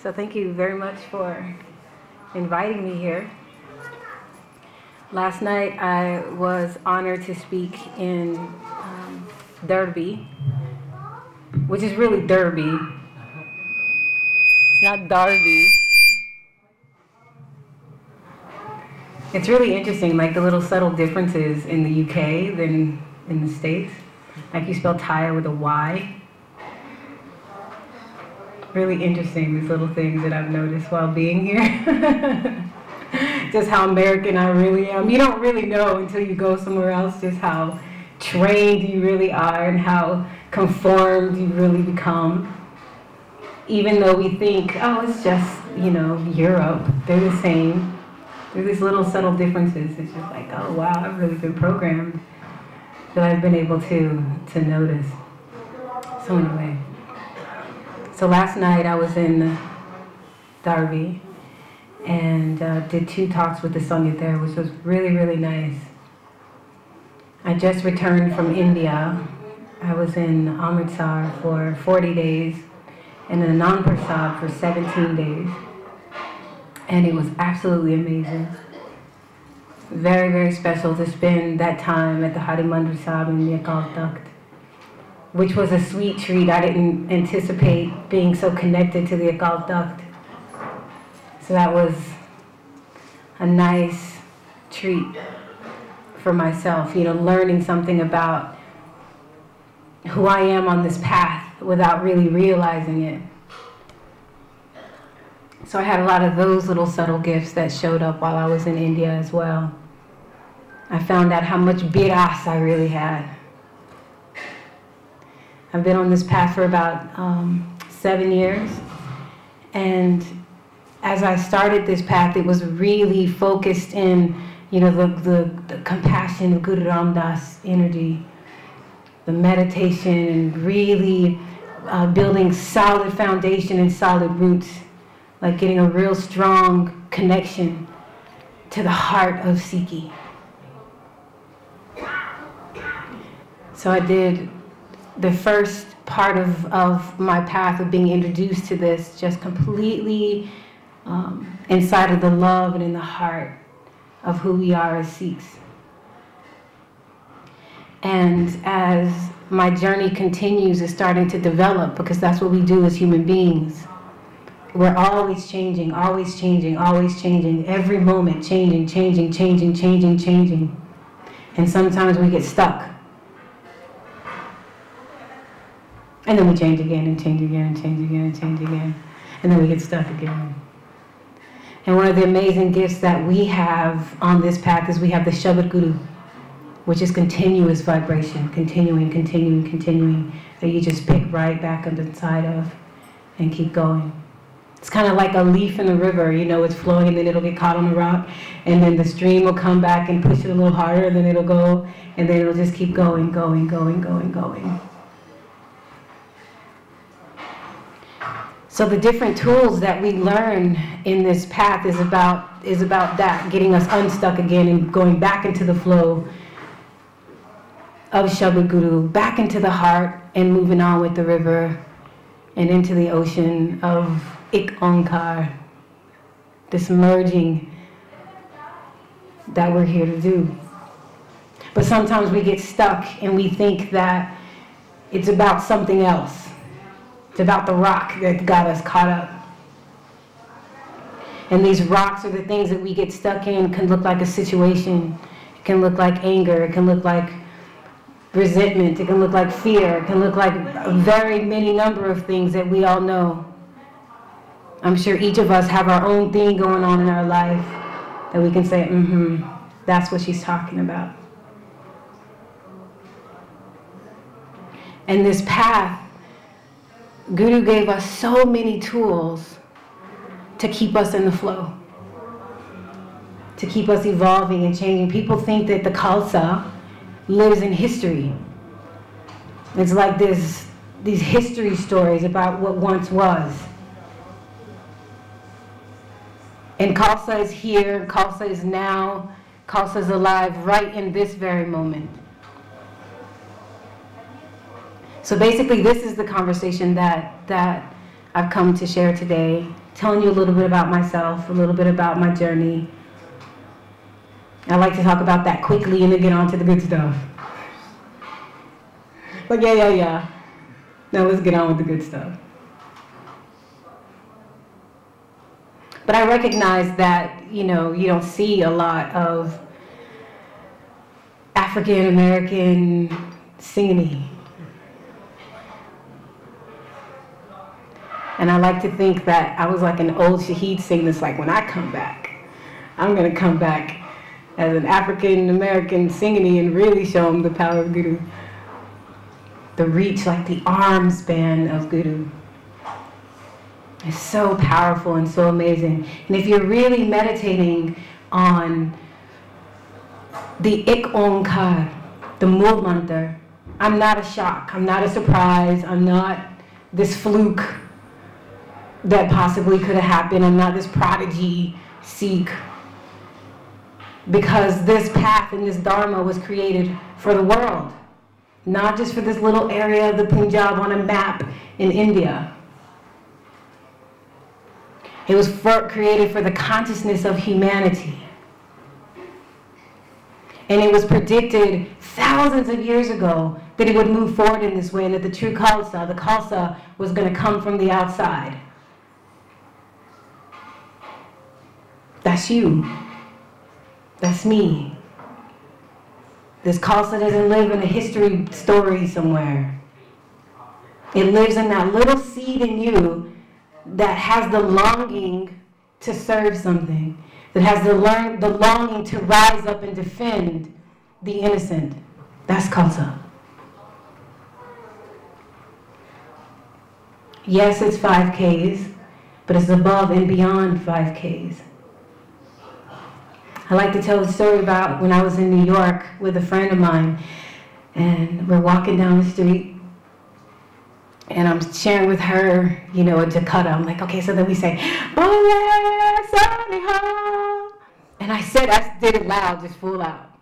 So thank you very much for inviting me here. Last night I was honored to speak in Derby, which is really Derby. It's not Derby. It's really interesting, like the little subtle differences in the UK than in the States. Like you spell tire with a Y. Really interesting, these little things that I've noticed while being here. Just how American I really am. You don't really know until you go somewhere else just how trained you really are and how conformed you really become. Even though we think, oh, it's just, you know, Europe, they're the same. There's these little subtle differences. It's just like, oh wow, I've really been programmed that I've been able to notice. So anyway. So last night I was in Derby and did 2 talks with the Sangha there, which was really, really nice. I just returned from India. I was in Amritsar for 40 days and in Anandpur Sahib for 17 days. And it was absolutely amazing. Very, very special to spend that time at the Hari Mandir Sahib in the Akal Takht, which was a sweet treat. I didn't anticipate being so connected to the Akal Takht. So that was a nice treat for myself, you know, learning something about who I am on this path without really realizing it. So I had a lot of those little subtle gifts that showed up while I was in India as well. I found out how much biras I really had. I've been on this path for about 7 years, and as I started this path, it was really focused in, you know, the compassion of Guru Ram Das energy, the meditation, and really building solid foundation and solid roots, like getting a real strong connection to the heart of Sikhi. So I did the first part of my path of being introduced to this just completely inside of the love and in the heart of who we are as Sikhs. And as my journey continues, it's starting to develop, because that's what we do as human beings. We're always changing, always changing, always changing, every moment changing, changing, changing, changing, changing. And sometimes we get stuck. And then we change again and change again and change again and change again. And then we get stuck again. And one of the amazing gifts that we have on this path is we have the Shabad Guru, which is continuous vibration, continuing, continuing, continuing, that you just pick right back up inside of and keep going. It's kind of like a leaf in the river, you know, it's flowing and then it'll get caught on the rock, and then the stream will come back and push it a little harder, and then it'll go, and then it'll just keep going, going, going, going, going. So the different tools that we learn in this path is about that, getting us unstuck again and going back into the flow of Shabad Guru, back into the heart and moving on with the river and into the ocean of Ik Onkar, this merging that we're here to do. But sometimes we get stuck and we think that it's about something else. It's about the rock that got us caught up. And these rocks are the things that we get stuck in. It can look like a situation. It can look like anger. It can look like resentment. It can look like fear. It can look like a very many number of things that we all know. I'm sure each of us have our own thing going on in our life that we can say, that's what she's talking about. And this path, Guru gave us so many tools to keep us in the flow, to keep us evolving and changing. People think that the Khalsa lives in history. It's like these history stories about what once was. And Khalsa is here, Khalsa is now, Khalsa is alive right in this very moment. So basically, this is the conversation that I've come to share today, telling you a little bit about myself, a little bit about my journey. I like to talk about that quickly and then get on to the good stuff. Like, yeah. Now let's get on with the good stuff. But I recognize that, you know, you don't see a lot of African American singing. And I like to think that I was like an old Shaheed sing that's like, when I come back, I'm going to come back as an African American singing and really show them the power of Guru. The reach, like the arm span of Guru. It's so powerful and so amazing. And if you're really meditating on the Ik Onkar, the Mool Mantra, I'm not a shock, I'm not a surprise, I'm not this fluke that possibly could have happened, I'm not this prodigy Sikh. Because this path and this Dharma was created for the world, not just for this little area of the Punjab on a map in India. It was created for the consciousness of humanity. And it was predicted thousands of years ago that it would move forward in this way, and that the true Khalsa, the Khalsa, was going to come from the outside. That's you. That's me. This Khalsa doesn't live in a history story somewhere. It lives in that little seed in you that has the longing to serve something, that has the longing to rise up and defend the innocent. That's Khalsa. Yes, it's 5Ks, but it's above and beyond 5Ks. I like to tell a story about when I was in New York with a friend of mine, and we're walking down the street, and I'm sharing with her, you know, a Jakarta. I'm like, okay, so then we say, and I did it loud, just full out.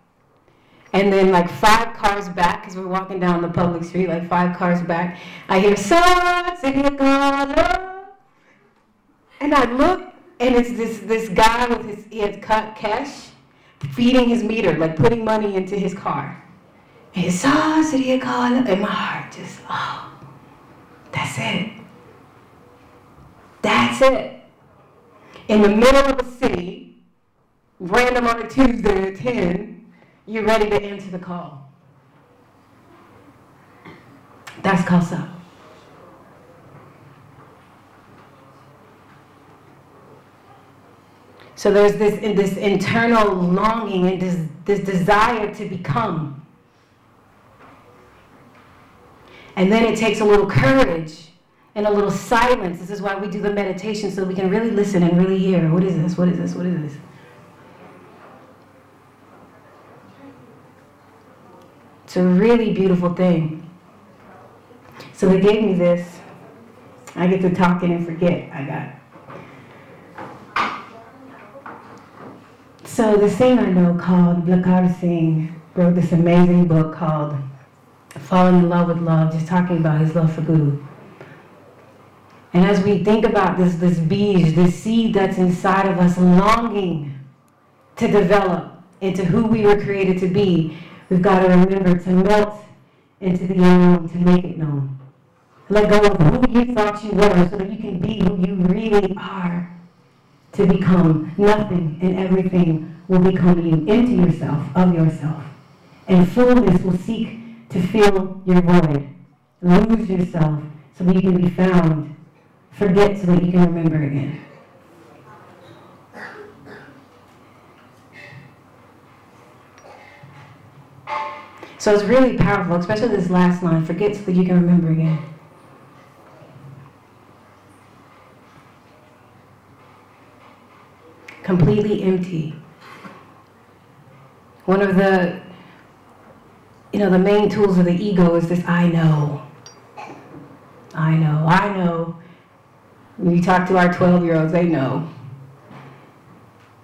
And then like 5 cars back, because we're walking down the public street, like 5 cars back, I hear, and I look, and it's this guy with he had cut cash, feeding his meter, like putting money into his car. And it's and my heart just, oh, that's it. That's it. In the middle of a city, random on a Tuesday at 10, you're ready to answer the call. That's Khalsa. So there's this internal longing and this desire to become. And then it takes a little courage and a little silence. This is why we do the meditation, so we can really listen and really hear. What is this? What is this? What is this? It's a really beautiful thing. So they gave me this. I get to talking and forget. I got. So the Singh I know called Blakar Singh wrote this amazing book called Falling in Love with Love, just talking about his love for Guru. And as we think about this bij, this seed that's inside of us longing to develop into who we were created to be, we've got to remember to melt into the unknown, to make it known. Let go of who you thought you were so that you can be who you really are. To become nothing and everything will become you, into yourself, of yourself. And fullness will seek to fill your void. Lose yourself so that you can be found. Forget so that you can remember again. So it's really powerful, especially this last line, forget so that you can remember again. Completely empty. One of the, the main tools of the ego is this I know. I know, I know. When we talk to our 12-year-olds, they know.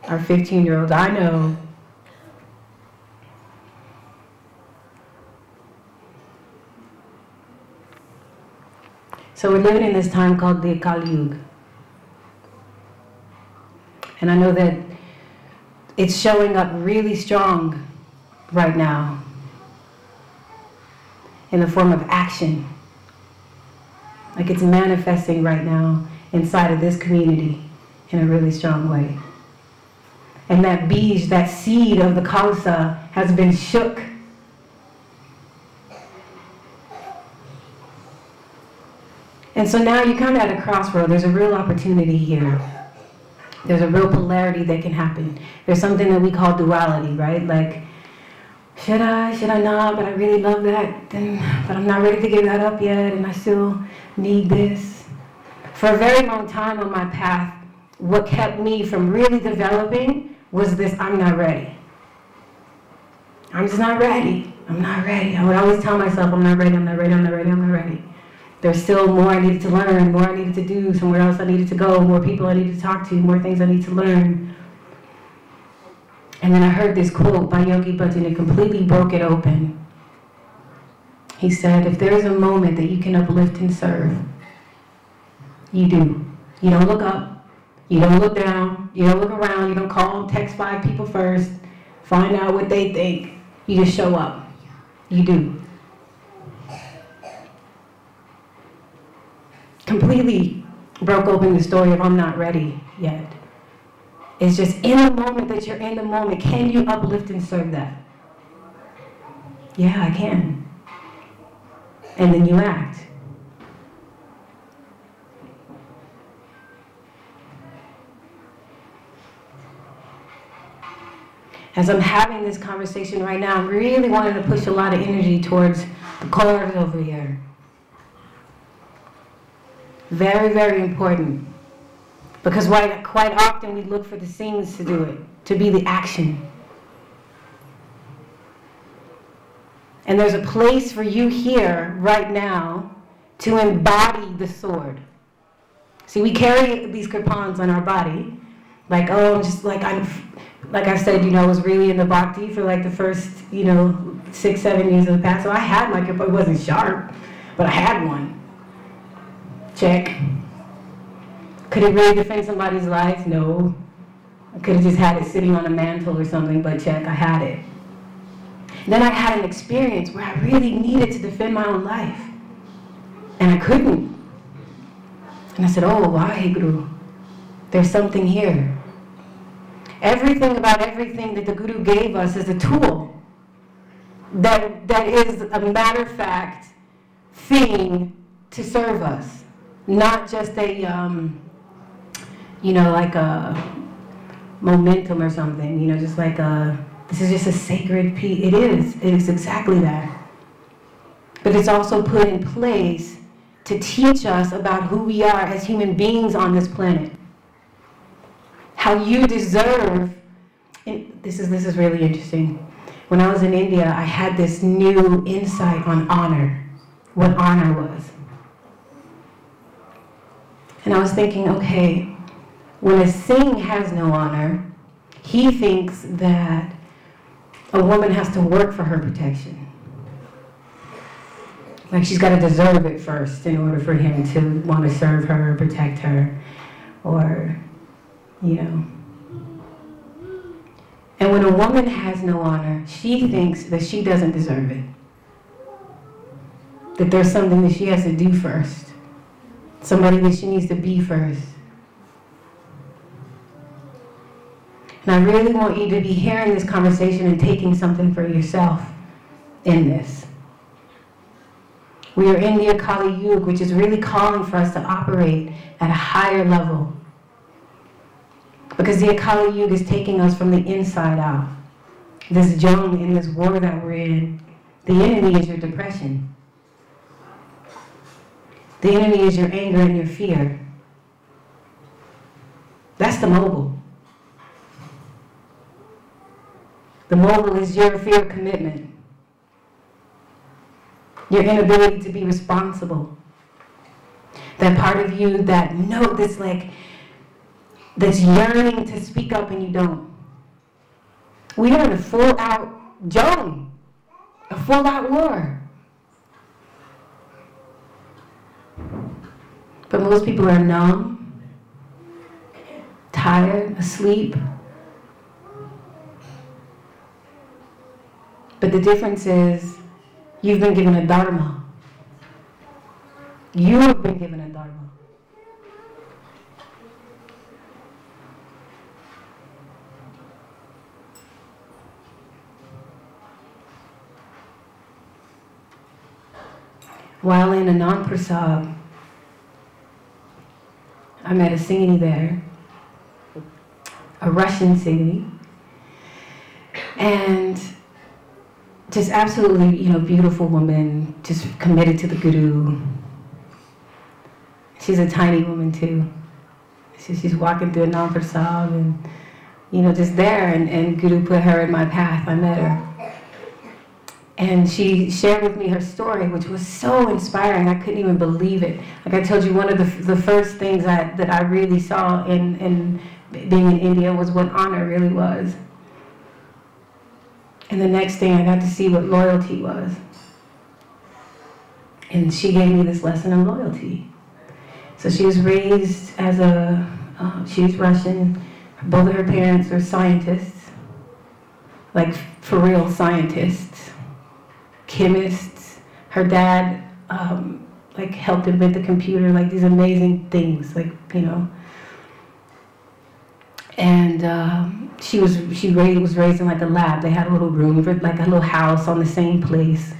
Our 15-year-olds, I know. So we're living in this time called the Kali Yuga. And I know that it's showing up really strong right now in the form of action. Like it's manifesting right now inside of this community in a really strong way. And that bij, that seed of the Khalsa, has been shook. And so now you're kind of at a crossroad. There's a real opportunity here. There's a real polarity that can happen. There's something that we call duality, right? Like, should I not? But I really love that. But I'm not ready to give that up yet, and I still need this. For a very long time on my path, what kept me from really developing was this: I'm not ready. I'm just not ready. I'm not ready. I would always tell myself, I'm not ready, I'm not ready, I'm not ready, I'm not ready. There's still more I needed to learn, more I needed to do, somewhere else I needed to go, more people I needed to talk to, more things I need to learn. And then I heard this quote by Yogi Bhajan, and it completely broke it open. He said, if there's a moment that you can uplift and serve, you do. You don't look up, you don't look down, you don't look around, you don't call, text 5 people first, find out what they think. You just show up. You do. Completely broke open the story of I'm not ready yet. It's just in the moment that you're in the moment, can you uplift and serve that? Yeah, I can. And then you act. As I'm having this conversation right now, I'm really wanting to push a lot of energy towards the kaurs over here. Very, very important. Because quite often we look for the scenes to do it, to be the action. And there's a place for you here, right now, to embody the sword. See, we carry these kirpans on our body. Like, oh, like I said, I was really in the bhakti for like the first, 6, 7 years of the past. So I had my kirpan. It wasn't sharp, but I had one. Check. Could it really defend somebody's life? No. I could have just had it sitting on a mantle or something, but check, I had it. Then I had an experience where I really needed to defend my own life. And I couldn't. And I said, oh, Vaheguru, there's something here. Everything about everything that the Guru gave us is a tool that is a matter-of-fact thing to serve us. Not just a, like a momentum or something, just like this is just a sacred piece. It is exactly that. But it's also put in place to teach us about who we are as human beings on this planet. How you deserve, and this is really interesting. When I was in India, I had this new insight on honor, what honor was. And I was thinking, okay, when a Singh has no honor, he thinks that a woman has to work for her protection. Like she's got to deserve it first in order for him to want to serve her, protect her, or, And when a woman has no honor, she thinks that she doesn't deserve it. That there's something that she has to do first. Somebody that she needs to be first. And I really want you to be hearing this conversation and taking something for yourself in this. We are in the Kali Yuga, which is really calling for us to operate at a higher level. Because the Kali Yuga is taking us from the inside out. This jung in this war that we're in, the enemy is your depression. The enemy is your anger and your fear. That's the mobile. The mobile is your fear of commitment. Your inability to be responsible. That part of you that that's yearning to speak up and you don't. We are in a full-out jung, a full-out war. But most people are numb, tired, asleep. But the difference is, you've been given a dharma. You have been given a dharma. While in Anand Prasad, I met a Singhini there, a Russian Singhini, and just absolutely, beautiful woman, just committed to the Guru. She's a tiny woman too. She's walking through Anand Prasad and, just there, and Guru put her in my path. I met her. And she shared with me her story, which was so inspiring. I couldn't even believe it. Like I told you, one of the first things that I really saw in being in India was what honor really was. And the next thing, I got to see what loyalty was. And she gave me this lesson of loyalty. So she was raised as she's Russian. Both of her parents were scientists, like for real scientists. Chemists. Her dad helped invent the computer, like these amazing things, and she was raised in like a lab. They had a little room, like a little house on the same place,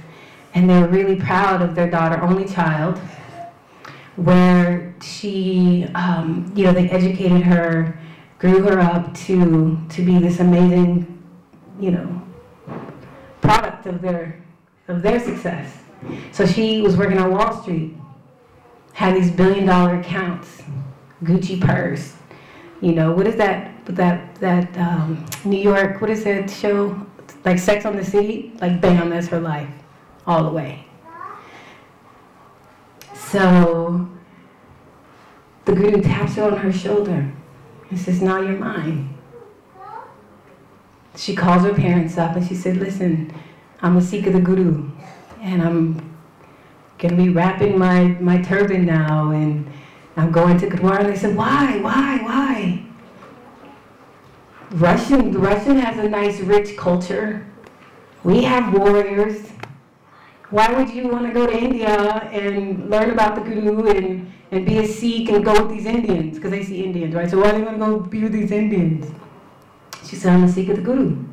and they were really proud of their daughter, only child, where she they educated her, grew her up to be this amazing product of their success. So she was working on Wall Street, had these billion-dollar accounts, Gucci purse. What is that New York, what is that show? Like Sex on the City? Like bam, that's her life, all the way. So the Guru taps her on her shoulder and says, now you're mine. She calls her parents up and she said, listen, I'm a Sikh of the Guru, and I'm going to be wrapping my turban now, and I'm going to gurdwara. And they said, why? Russian has a nice, rich culture. We have warriors. Why would you want to go to India and learn about the Guru and be a Sikh and go with these Indians? Because they see Indians, right? So why do you want to go be with these Indians? She said, I'm a Sikh of the Guru.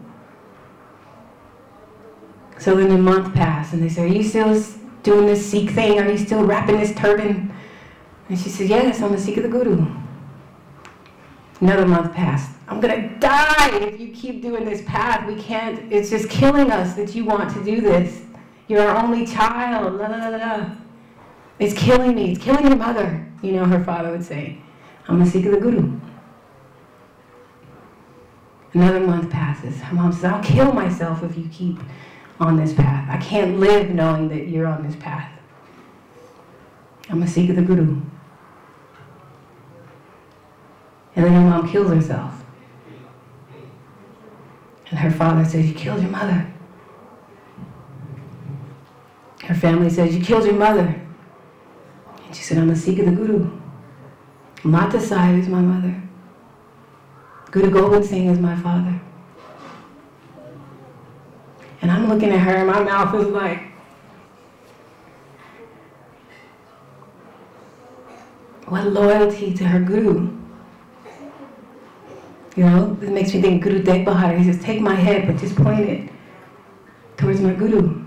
So then a month passed, and they said, are you still doing this Sikh thing? Are you still wrapping this turban? And she said, yes, I'm a Sikh of the Guru. Another month passed. I'm going to die if you keep doing this path. We can't, it's just killing us that you want to do this. You're our only child, la la la la. It's killing me, it's killing your mother. Her father would say, I'm a Sikh of the Guru. Another month passes. Her mom says, I'll kill myself if you keep on this path. I can't live knowing that you're on this path. I'm a Sikh of the Guru. And then her mom kills herself. And her father says, you killed your mother. Her family says, you killed your mother. And she said, I'm a Sikh of the Guru. Mata Sahib is my mother. Guru Gobind Singh is my father. And I'm looking at her and my mouth is like, what loyalty to her Guru. It makes me think Guru Tegh Bahadur. He says, take my head, but just point it towards my Guru.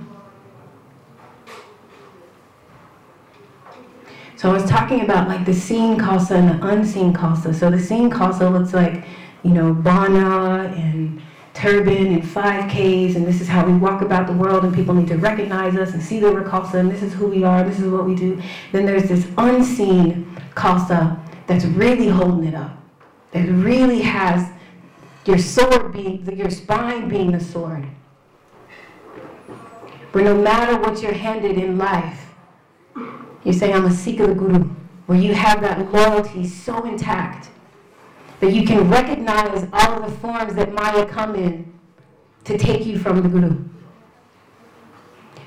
So I was talking about like the seen Khalsa and the unseen Khalsa. So the seen Khalsa looks like, Bana and turban and 5Ks, and this is how we walk about the world, and people need to recognize us and see that we're Khalsa, and this is who we are, this is what we do. Then there's this unseen Khalsa that's really holding it up, that really has your sword being, your spine being the sword. Where no matter what you're handed in life, you say, I'm a Sikh of the Guru, where you have that loyalty so intact that you can recognize all of the forms that Maya come in to take you from the Guru.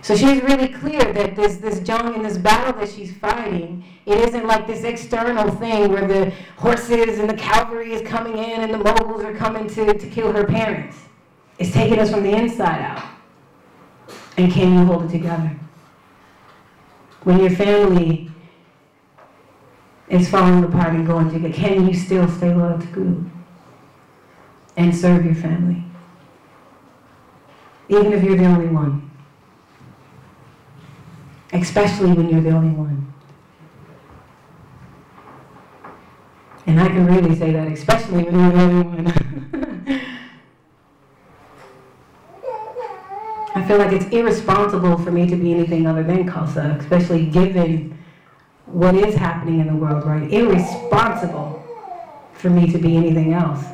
So she's really clear that this jung in this battle that she's fighting, it isn't like this external thing where the horses and the cavalry is coming in and the Moguls are coming to kill her parents. It's taking us from the inside out. And can you hold it together? When your family is falling apart and going together, can you still stay loyal to Guru and serve your family? Even if you're the only one. Especially when you're the only one. And I can really say that, especially when you're the only one. I feel like it's irresponsible for me to be anything other than Khalsa, especially given what is happening in the world, right? Irresponsible for me to be anything else.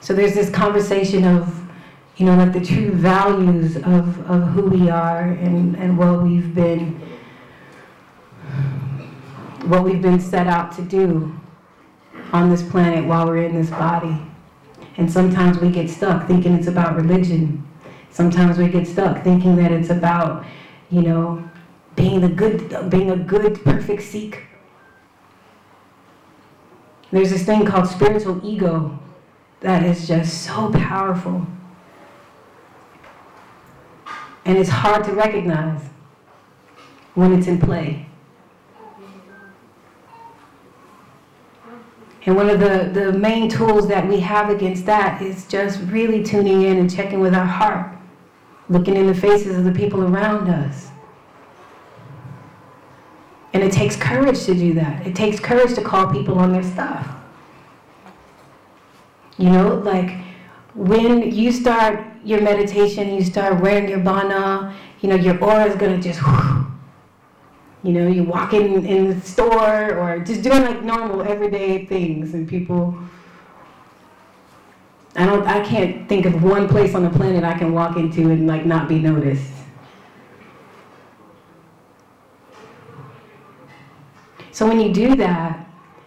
So there's this conversation of, you know, like the true values of who we are and what we've been set out to do on this planet while we're in this body. And sometimes we get stuck thinking it's about religion. Sometimes we get stuck thinking that it's about, you know, being a good, perfect Sikh. There's this thing called spiritual ego that is just so powerful. And it's hard to recognize when it's in play. And one of the main tools that we have against that is just really tuning in and checking with our heart, looking in the faces of the people around us. And it takes courage to do that. It takes courage to call people on their stuff. You know, like when you start your meditation, you start wearing your bana, you know, your aura is going to just, you know, you walk in the store or just doing like normal everyday things and people, I can't think of one place on the planet I can walk into and like not be noticed. So when you do that,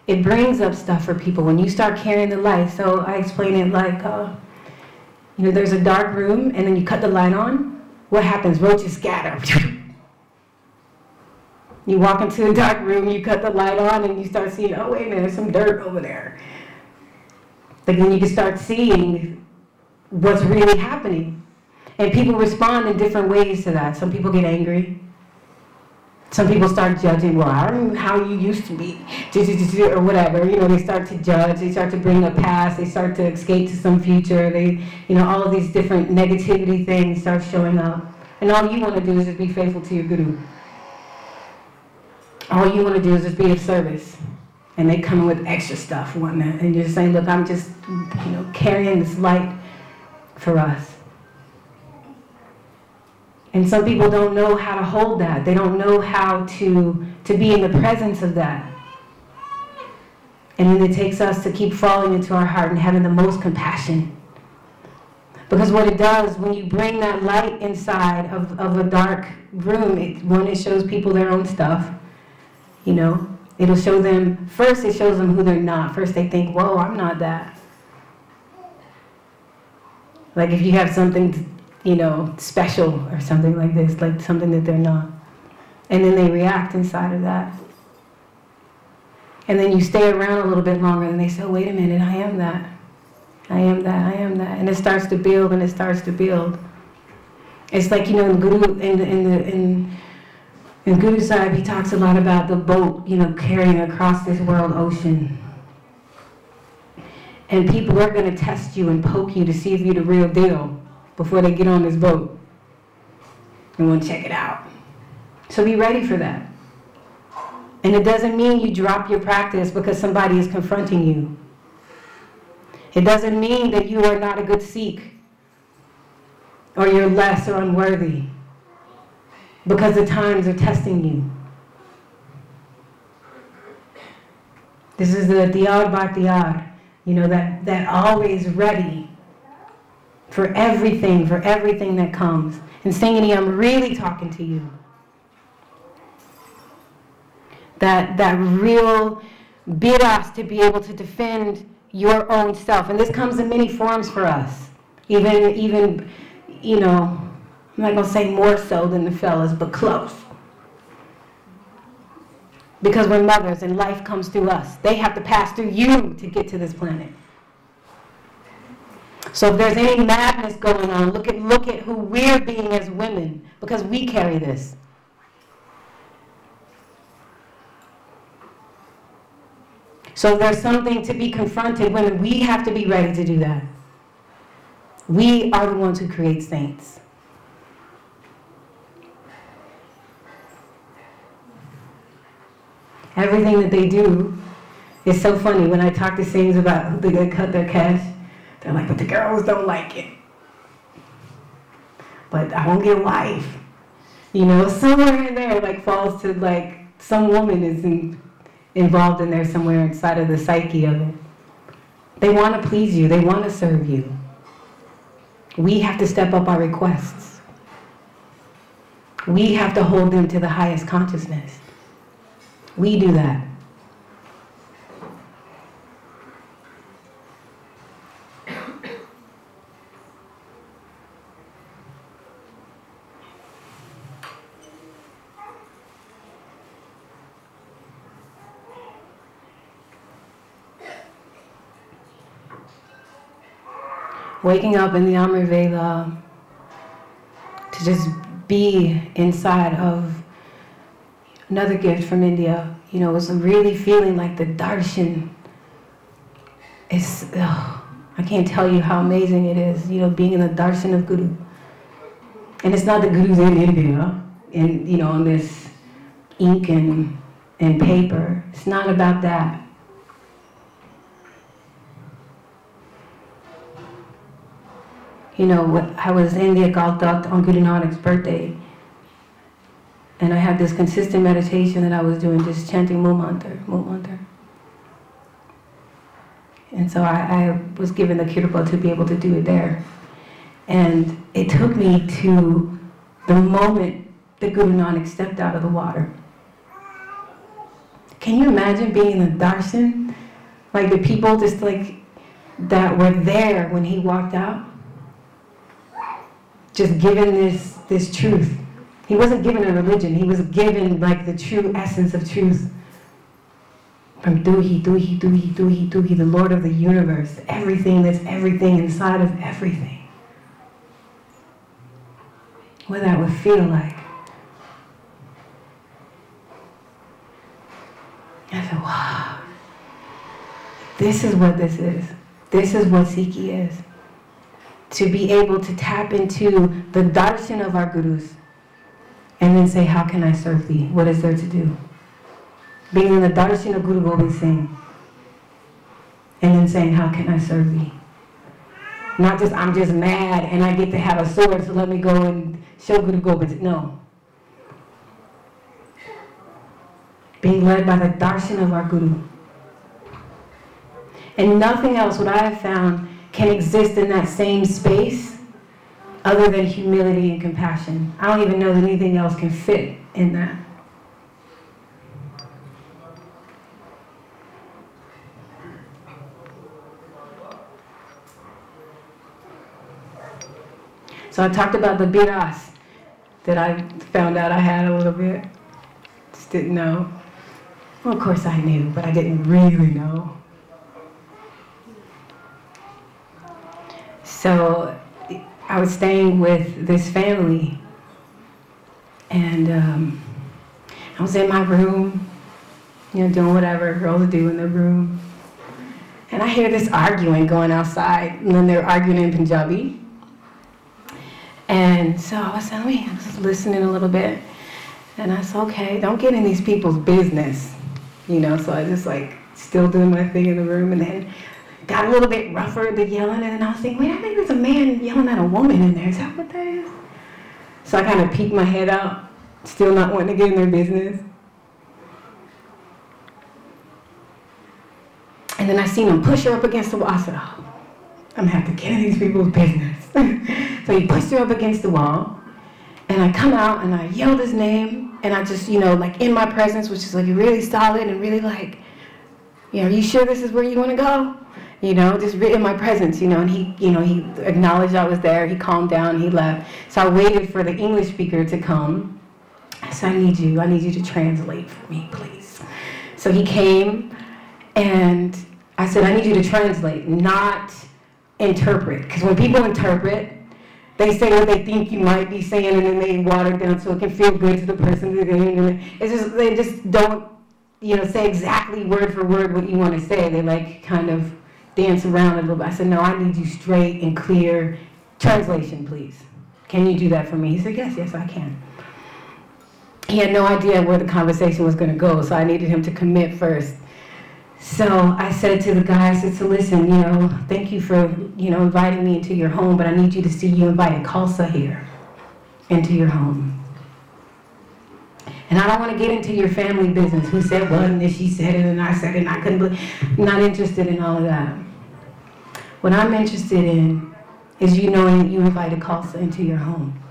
it brings up stuff for people when you start carrying the light. So I explain it like, you know, there's a dark room and then you cut the light on. What happens? Roaches scatter. You walk into a dark room, you cut the light on and you start seeing, oh wait a minute, there's some dirt over there. But then you can start seeing what's really happening. And people respond in different ways to that. Some people get angry. Some people start judging, well, I don't know how you used to be, or whatever. You know, they start to judge, they start to bring up past, they start to escape to some future. They, you know, all of these different negativity things start showing up. And all you want to do is just be faithful to your guru. All you want to do is just be of service. And they come in with extra stuff, whatnot. And you're just saying, look, I'm just, you know, carrying this light for us. And some people don't know how to hold that. They don't know how to be in the presence of that. And then it takes us to keep falling into our heart and having the most compassion. Because what it does, when you bring that light inside of a dark room, it shows people their own stuff. You know, it'll show them, first it shows them who they're not. First they think, whoa, I'm not that. Like if you have something, you know, special or something like this, like something that they're not. And then they react inside of that. And then you stay around a little bit longer and they say, oh, wait a minute, I am that. I am that, I am that. And it starts to build and it starts to build. It's like, you know, in Guru Sahib, he talks a lot about the boat, you know, carrying across this world ocean. And people are going to test you and poke you to see if you're the real deal before they get on this boat and want to check it out. So be ready for that. And it doesn't mean you drop your practice because somebody is confronting you. It doesn't mean that you are not a good Sikh or you're less or unworthy because the times are testing you. This is the oadby, you know, that always ready for everything that comes. And Sangini, I'm really talking to you. that real biras to be able to defend your own self. And this comes in many forms for us. Even, you know, I'm not gonna say more so than the fellas, but close. Because we're mothers and life comes through us. They have to pass through you to get to this planet. So if there's any madness going on, look at who we're being as women, because we carry this. So if there's something to be confronted, women, we have to be ready to do that. We are the ones who create saints. Everything that they do is so funny. When I talk to Singhs about who they cut their cash, they're like, but the girls don't like it. But I won't get a wife. You know, somewhere in there like falls to like some woman is involved in there somewhere inside of the psyche of it. They want to please you. They want to serve you. We have to step up our requests. We have to hold them to the highest consciousness. We do that. Waking up in the Amritpal to just be inside of another gift from India, you know, was really feeling like the darshan is, I can't tell you how amazing it is, you know, being in the darshan of Guru. And it's not the Guru's in India, and you know, on this ink and paper. It's not about that. You know, I was in the Akal Takht on Guru Nanak's birthday, and I had this consistent meditation that I was doing, just chanting Mool Mantra, Mool Mantra. And so I was given the kirpa to be able to do it there. And it took me to the moment that Guru Nanak stepped out of the water. Can you imagine being in the darshan? Like the people just like that were there when he walked out? Just given this truth. He wasn't given a religion, he was given like the true essence of truth. From Duhi, Duhi, Duhi, Duhi, Duhi, the Lord of the universe, everything that's everything inside of everything. What that would feel like. I said, wow, this is what this is. This is what Sikhi is. To be able to tap into the darshan of our gurus and then say, how can I serve thee? What is there to do? Being in the darshan of Guru Gobind Singh and then saying, how can I serve thee? Not just, I'm just mad and I get to have a sword, so let me go and show Guru Gobind. No. Being led by the darshan of our Guru. And nothing else, what I have found, can exist in that same space other than humility and compassion. I don't even know that anything else can fit in that. So I talked about the biras that I found out I had a little bit. Just didn't know. Well, of course I knew, but I didn't really know. So I was staying with this family, and I was in my room, you know, doing whatever girls do in their room. And I hear this arguing going outside, and then they're arguing in Punjabi. And so I was saying, I was listening a little bit, and I said, okay, don't get in these people's business, you know. So I just like still doing my thing in the room, and then got a little bit rougher, the yelling, and then I was thinking, wait, I think there's a man yelling at a woman in there. Is that what that is? So I kind of peeked my head out, still not wanting to get in their business. And then I seen him push her up against the wall. I said, oh, I'm gonna have to get in these people's business. So he pushed her up against the wall, and I come out and I yelled his name, and I just, like in my presence, which is like really solid and really like, are you sure this is where you want to go? Just in my presence, and he acknowledged I was there. He calmed down, he left. So I waited for the English speaker to come. I said, I need you to translate for me, please. So he came, and I said, I need you to translate, not interpret. Because when people interpret, they say what they think you might be saying, and then they water it down so it can feel good to the person. They just don't, say exactly word for word what you want to say. They like kind of dance around a little bit. I said, no, I need you straight and clear translation, please. Can you do that for me? He said, yes, I can. He had no idea where the conversation was going to go, so I needed him to commit first. So I said to the guy, I said, so listen, thank you for, inviting me into your home, but I need you to see you invited Khalsa here into your home. And I don't want to get into your family business. Who said what, and then she said it, and I said it, and I couldn't believe. I'm not interested in all of that. What I'm interested in is you knowing that you invited Khalsa into your home.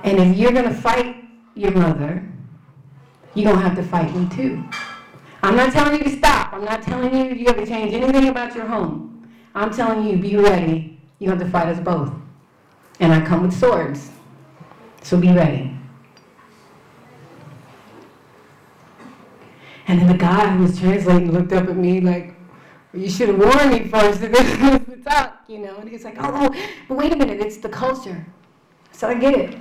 And if you're going to fight your mother, you're going to have to fight me too. I'm not telling you to stop. I'm not telling you have to change anything about your home. I'm telling you, be ready. You have to fight us both. And I come with swords. So be ready. And then the guy who was translating looked up at me like, well, you should have warned me first if this was the talk, And he's like, oh, but wait a minute, it's the culture. So I get it.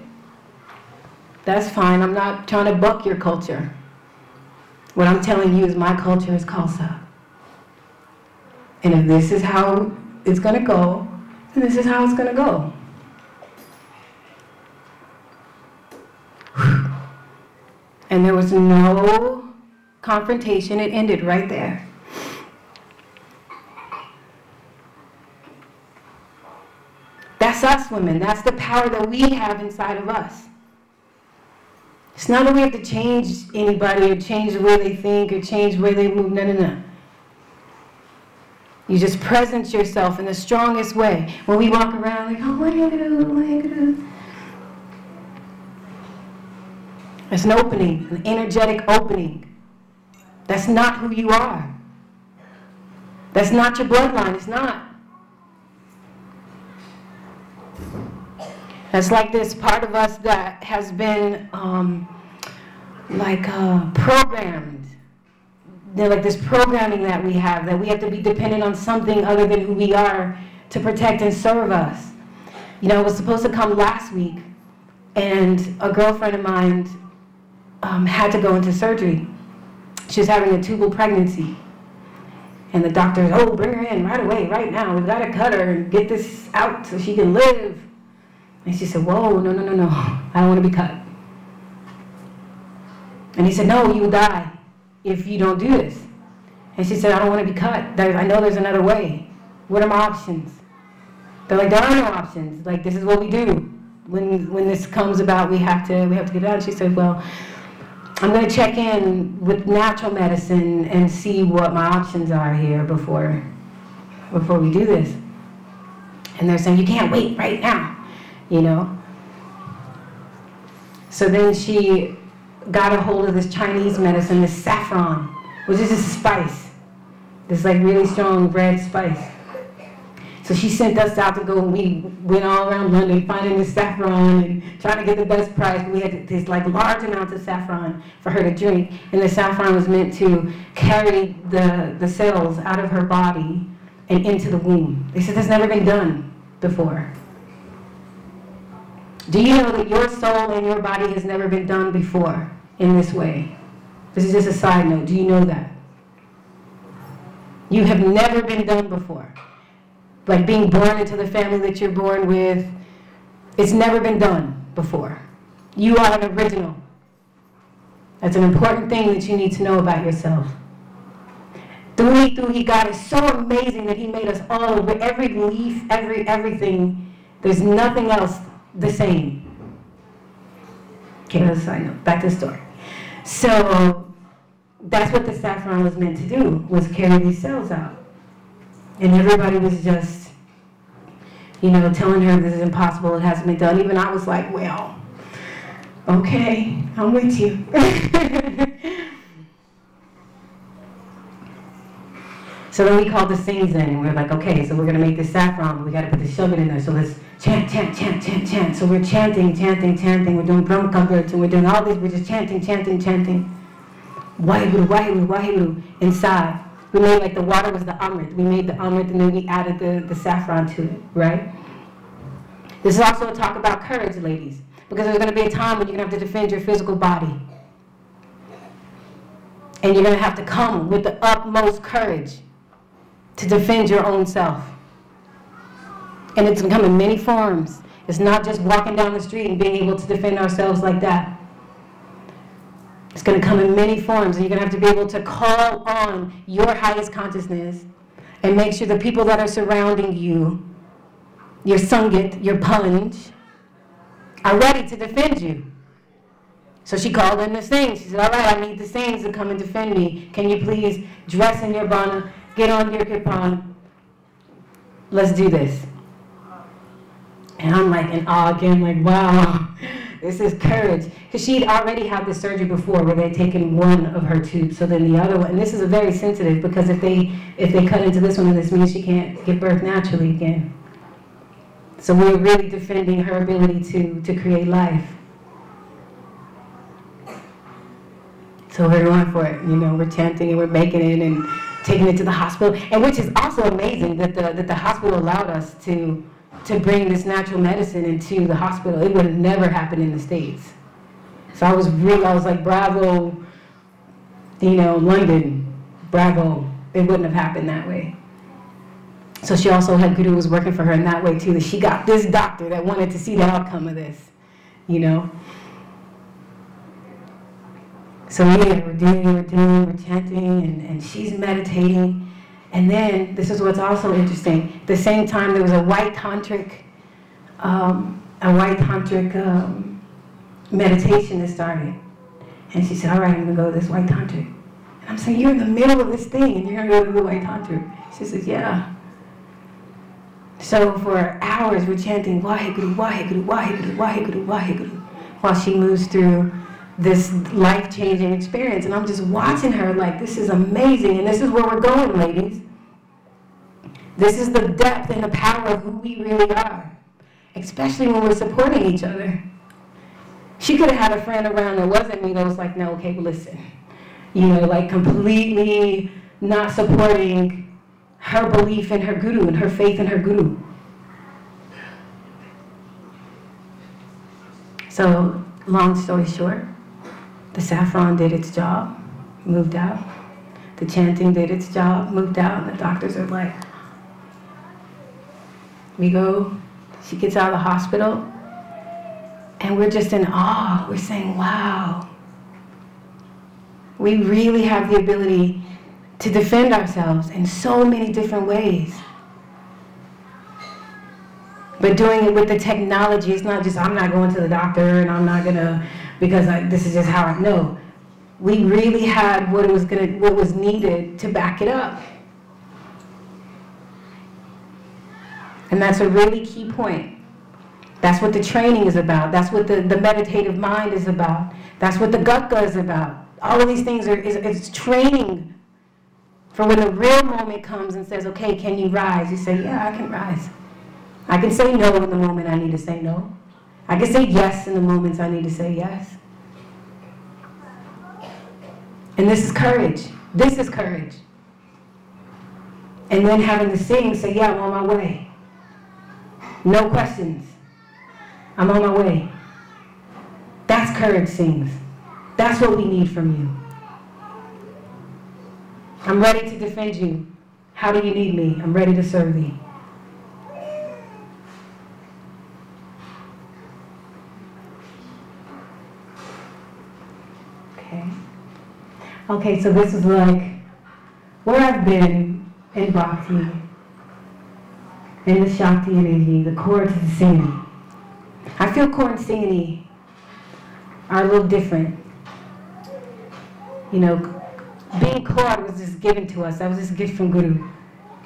That's fine. I'm not trying to buck your culture. What I'm telling you is my culture is Khalsa. And if this is how it's going to go, then this is how it's going to go. And there was no confrontation. It ended right there. That's us women. That's the power that we have inside of us. It's not that we have to change anybody or change the way they think or change the way they move. No. You just presence yourself in the strongest way. When we walk around like, oh, what are you going to do? What are you going to do? It's an opening, an energetic opening. That's not who you are. That's not your bloodline. It's not. That's like this part of us that has been programmed. They're like this programming that we have to be dependent on something other than who we are to protect and serve us. It was supposed to come last week, and a girlfriend of mine had to go into surgery. She was having a tubal pregnancy. And the doctor, bring her in right away, right now. We've got to cut her and get this out so she can live. And she said, whoa, no. I don't want to be cut. And he said, no, you will die if you don't do this. And she said, I don't want to be cut. I know there's another way. What are my options? They're like, there are no options. Like, this is what we do. When this comes about, we have to get it out. She said, well, I'm going to check in with natural medicine and see what my options are here before we do this. And they're saying, you can't wait right now. So then she got a hold of this Chinese medicine, this saffron, which is a spice, this like really strong red spice. So she sent us out to go, and we went all around London finding this saffron and trying to get the best price. We had this like large amounts of saffron for her to drink, and the saffron was meant to carry the cells out of her body and into the womb. They said that's never been done before. Do you know that your soul and your body has never been done before in this way? This is just a side note. Do you know that? You have never been done before. Like being born into the family that you're born with, it's never been done before. You are an original. That's an important thing that you need to know about yourself. Through God is so amazing that He made us all, every leaf, everything. There's nothing else the same. Okay, that's a side note. Back to the story. So that's what the saffron was meant to do, was carry these cells out. And everybody was just, telling her this is impossible, it hasn't been done. Even I was like, well, Okay, I'm with you. So then we called the sings in, and we're like, okay, so we're gonna make this saffron, but we gotta put the shove it in there, so let's chant, chant, chant, chant, chant. So we're chanting, chanting, chanting, we're doing drum couplets, and we're doing all this, we're just chanting, chanting, chanting. Waheguru, Waheguru, Waheguru, inside. We made like the water was the amrit. We made the amrit, and then we added the saffron to it, right? This is also a talk about courage, ladies, because there's gonna be a time when you're gonna have to defend your physical body. And you're gonna have to come with the utmost courage to defend your own self. And it's gonna come in many forms. It's not just walking down the street and being able to defend ourselves like that. It's gonna come in many forms, and you're gonna have to be able to call on your highest consciousness and make sure the people that are surrounding you, your sangit, your punj, are ready to defend you. So she called in the saints. She said, all right, I need the saints to come and defend me. Can you please dress in your bana, get on your kipan, let's do this. And I'm like in awe again, like, wow, this is courage. Because she'd already had this surgery before where they'd taken one of her tubes, so then the other one, and this is a very sensitive, because if they cut into this one, then this means she can't give birth naturally again. So we're really defending her ability to create life. So we're going for it, you know, we're chanting and we're making it and taking it to the hospital, and which is also amazing that the hospital allowed us to bring this natural medicine into the hospital. It would have never happened in the States. So I was like, bravo, you know, London, bravo. It wouldn't have happened that way. So she also had Guru was working for her in that way too, that she got this doctor that wanted to see the outcome of this, you know. So yeah, we're chanting, and she's meditating. And then, this is what's also interesting, at the same time there was a white tantric meditation that started. And she said, all right, I'm gonna go to this white tantric. And I'm saying, you're in the middle of this thing and you're gonna go to the white tantric. She says, yeah. So for hours we're chanting, Waheguru, Waheguru, Waheguru, Waheguru, Waheguru, while she moves through this life-changing experience. And I'm just watching her like, this is amazing, and this is where we're going, ladies. This is the depth and the power of who we really are, especially when we're supporting each other. She could have had a friend around that wasn't me that was like, no, okay, well, listen. You know, like completely not supporting her belief in her guru and her faith in her guru. So, long story short, the saffron did its job, moved out. The chanting did its job, moved out, and the doctors are like, we go, she gets out of the hospital, and we're just in awe. We're saying, wow, we really have the ability to defend ourselves in so many different ways. But doing it with the technology, it's not just, I'm not going to the doctor and I'm not gonna, because this is just how I know. We really had what was needed to back it up. And that's a really key point. That's what the training is about. That's what the meditative mind is about. That's what the Gutta is about. All of these things it's training for when the real moment comes and says, okay, can you rise? You say, yeah, I can rise. I can say no in the moment I need to say no. I can say yes in the moments I need to say yes. And this is courage. This is courage. And then having to sing, say, yeah, I'm on my way. No questions. I'm on my way. That's courage sings. That's what we need from you. I'm ready to defend you. How do you need me? I'm ready to serve thee. Okay, so this is like where I've been in Bhakti, in the Shakti energy, the core to the singing. I feel core and singing are a little different. You know, being core was just given to us. That was just a gift from Guru.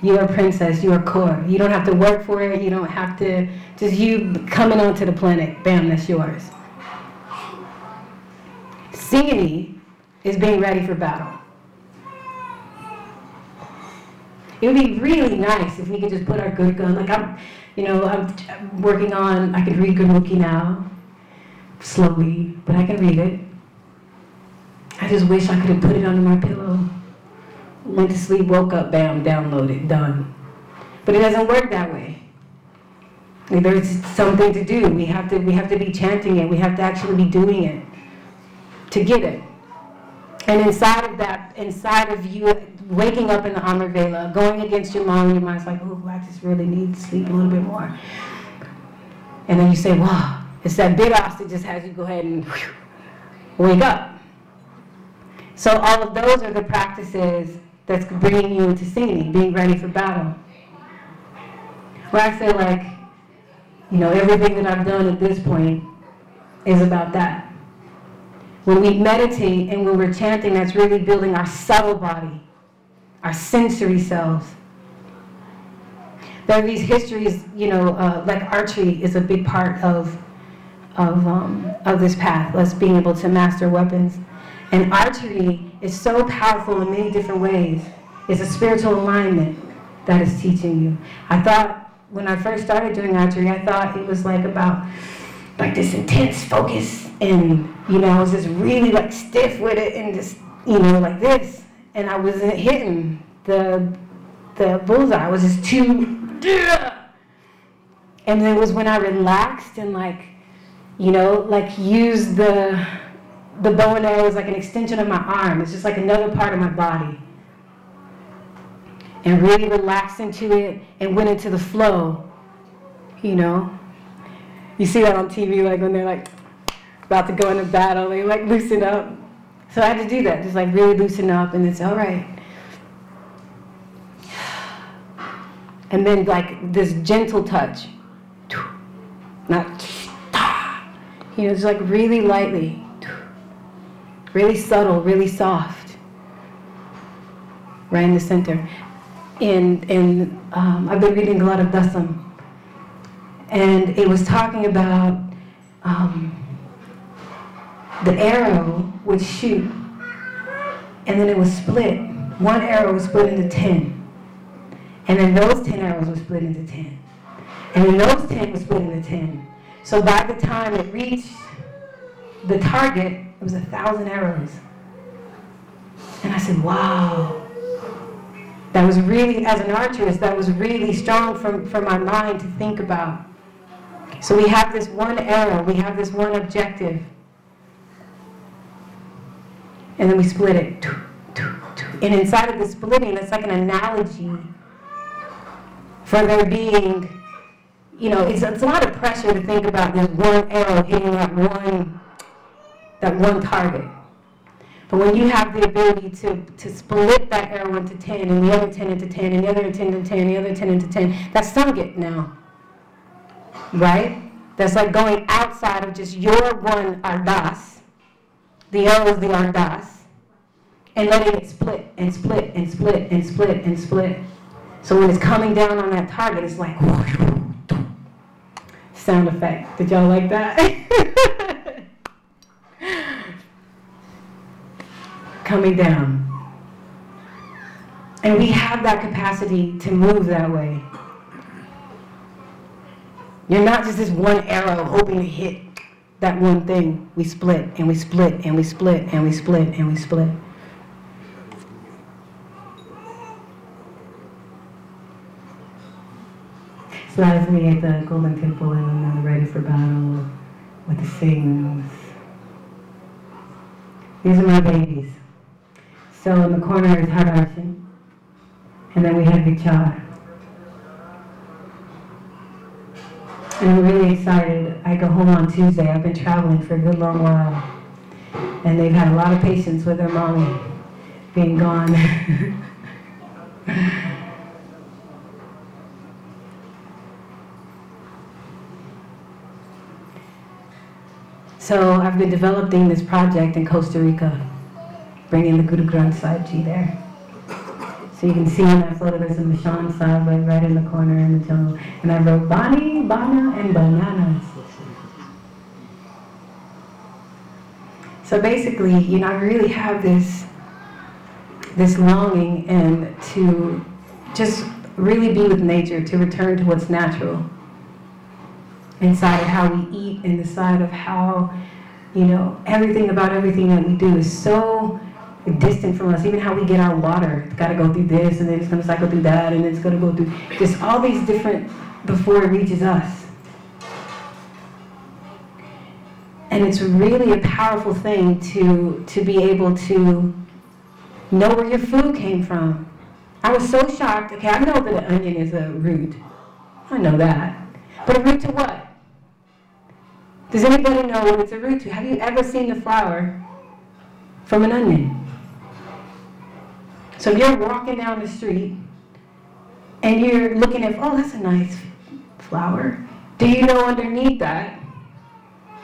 You're a princess, you're a core. You don't have to work for it, you don't have to, just you coming onto the planet, bam, that's yours. Singing is being ready for battle. It would be really nice if we could just put our good gun, like I'm working on, I could read Gurmukhi now, slowly, but I can read it. I just wish I could have put it under my pillow. Went to sleep, woke up, bam, downloaded, done. But it doesn't work that way. Like, there's something to do. We have to be chanting it. We have to actually be doing it to get it. And inside of that, inside of you waking up in the Amrit Vela, going against your mind, your mind's like, oh, I just really need to sleep a little bit more. And then you say, wow, it's that big ox that just has you go ahead and wake up. So all of those are the practices that's bringing you into singing, being ready for battle. Where I feel like, everything that I've done at this point is about that. When we meditate and when we're chanting, that's really building our subtle body, our sensory selves. There are these histories, like archery is a big part of this path, us being able to master weapons. And archery is so powerful in many different ways. It's a spiritual alignment that is teaching you. I thought, when I first started doing archery, I thought it was about this intense focus, and I was just really stiff with it, and just like this, and I wasn't hitting the bullseye. I was just too, and then it was when I relaxed and used the bow and arrow as an extension of my arm. It's just another part of my body, and really relaxed into it and went into the flow. You see that on TV, when they're about to go into battle, they loosen up. So I had to do that, just really loosen up, and it's all right. And then this gentle touch, not, just really lightly, really subtle, really soft, right in the center. And I've been reading a lot of Dasam. And it was talking about the arrow would shoot, and then it was split. One arrow was split into 10. And then those 10 arrows were split into 10. And then those 10 were split into 10. So by the time it reached the target, it was 1,000 arrows. And I said, wow. That was really, as an archerist, that was really strong for my mind to think about. So we have this one arrow, we have this one objective, and then we split it. And inside of the splitting, it's an analogy for there being, it's a lot of pressure to think about this one arrow hitting that one target. But when you have the ability to split that arrow into 10, and the other 10 into 10, and the other 10 into 10, and the other 10 into 10, that's Sangit now. Right? That's going outside of just your one ardas, the arrow is the ardas, and letting it split and split and split and split and split. So when it's coming down on that target, it's sound effect. Did y'all like that? Coming down. And we have that capacity to move that way. You're not just this one arrow hoping to hit that one thing. We split and we split and we split and we split and we split. So as we at the Golden Temple and ready for battle with the Sikhs. These are my babies. So in the corner is harkrishan, and then we have Vichar. And I'm really excited. I go home on Tuesday. I've been traveling for a good long while. And they've had a lot of patience with their mommy being gone. So I've been developing this project in Costa Rica, bringing the Guru Granth Sahib Ji there. So you can see in that photo there's a Nishan Sahib right in the corner in the jungle. And I wrote Bani, Bana, and Bananas. So basically, you know, I really have this longing and to just really be with nature, to return to what's natural inside of how we eat, and inside of how, you know, everything about everything that we do is so distant from us. Even how we get our water, it's got to go through this, and then it's going to cycle through that, and then it's going to go through just all these different before it reaches us. And it's really a powerful thing to be able to know where your food came from. I was so shocked. Okay, I know that an onion is a root. I know that. But a root to what? Does anybody know what it's a root to? Have you ever seen the flower from an onion? So you're walking down the street and you're looking at, oh, that's a nice flower. Do you know underneath that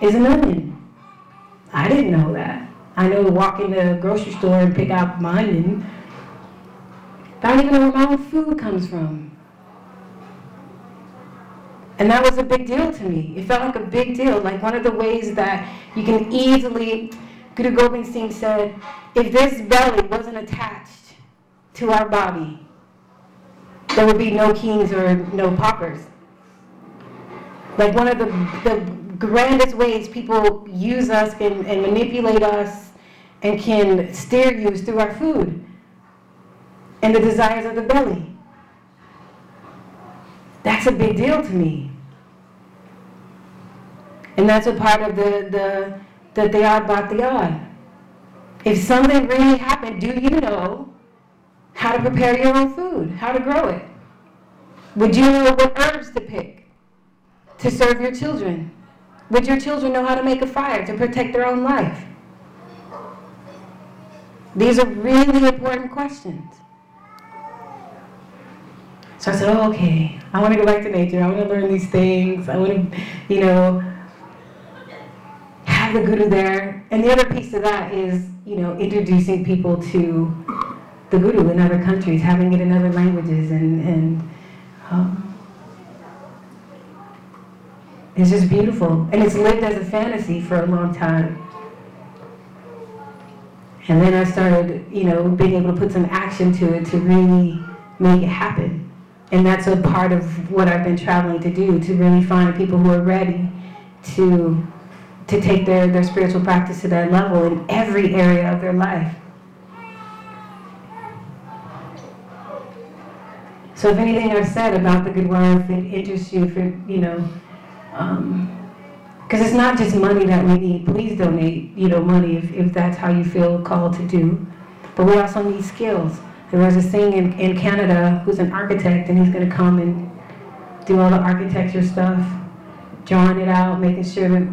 is an onion? I didn't know that. I know to walk in the grocery store and pick out my onion. But I don't even know where my own food comes from. And that was a big deal to me. It felt like a big deal. Like one of the ways that you can easily, Guru Gobind Singh said, if this belly wasn't attached to our body, there would be no kings or no paupers. Like one of the grandest ways people use us and manipulate us and can steer you is through our food and the desires of the belly. That's a big deal to me. And that's a part of the oadby. If something really happened, do you know how to prepare your own food, how to grow it? Would you know what herbs to pick to serve your children? Would your children know how to make a fire to protect their own life? These are really important questions. So I said, oh, okay, I want to go back to nature. I want to learn these things. I want to, you know, have the Guru there. And the other piece of that is, you know, introducing people to the Guru in other countries, having it in other languages, and it's just beautiful. And it's lived as a fantasy for a long time. And then I started, you know, being able to put some action to it to really make it happen. And that's a part of what I've been traveling to do, to really find people who are ready to take their spiritual practice to that level in every area of their life. So if anything I've said about the gurdwara, if it interests you, if it, you know, because it's not just money that we need. Please donate, you know, money if that's how you feel called to do. But we also need skills. There was a Singh in Canada who's an architect, and he's going to come and do all the architecture stuff, drawing it out, making sure that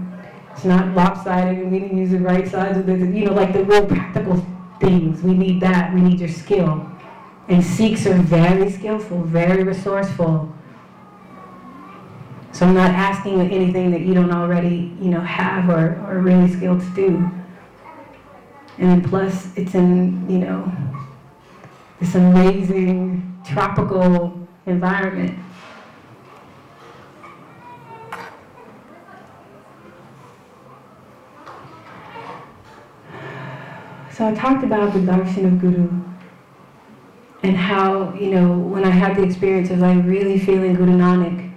it's not lopsided, and we didn't use the right sides of the, you know, like the real practical things. We need that. We need your skill. And Sikhs are very skillful, very resourceful. So I'm not asking you anything that you don't already, you know, have or are really skilled to do. And then plus, it's in, you know, this amazing tropical environment. So I talked about the darshan of Guru and how, you know, when I had the experience of like really feeling Guru Nanak,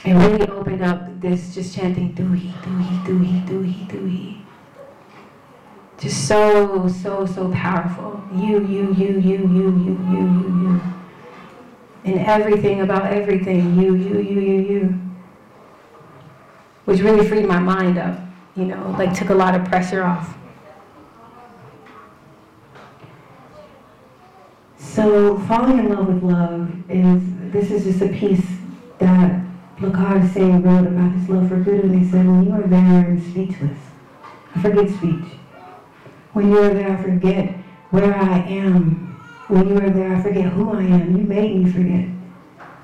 it really opened up this just chanting Duhi, Duhi, Duhi, Duhi, Duhi. Just so, so, so powerful. You. And everything about everything, you. Which really freed my mind up, you know, like took a lot of pressure off. So falling in love with love this is just a piece that Lakar Singh wrote about his love for Guru, and he said, when you are there, I'm speechless. I forget speech. When you are there, I forget where I am. When you are there, I forget who I am. You made me forget.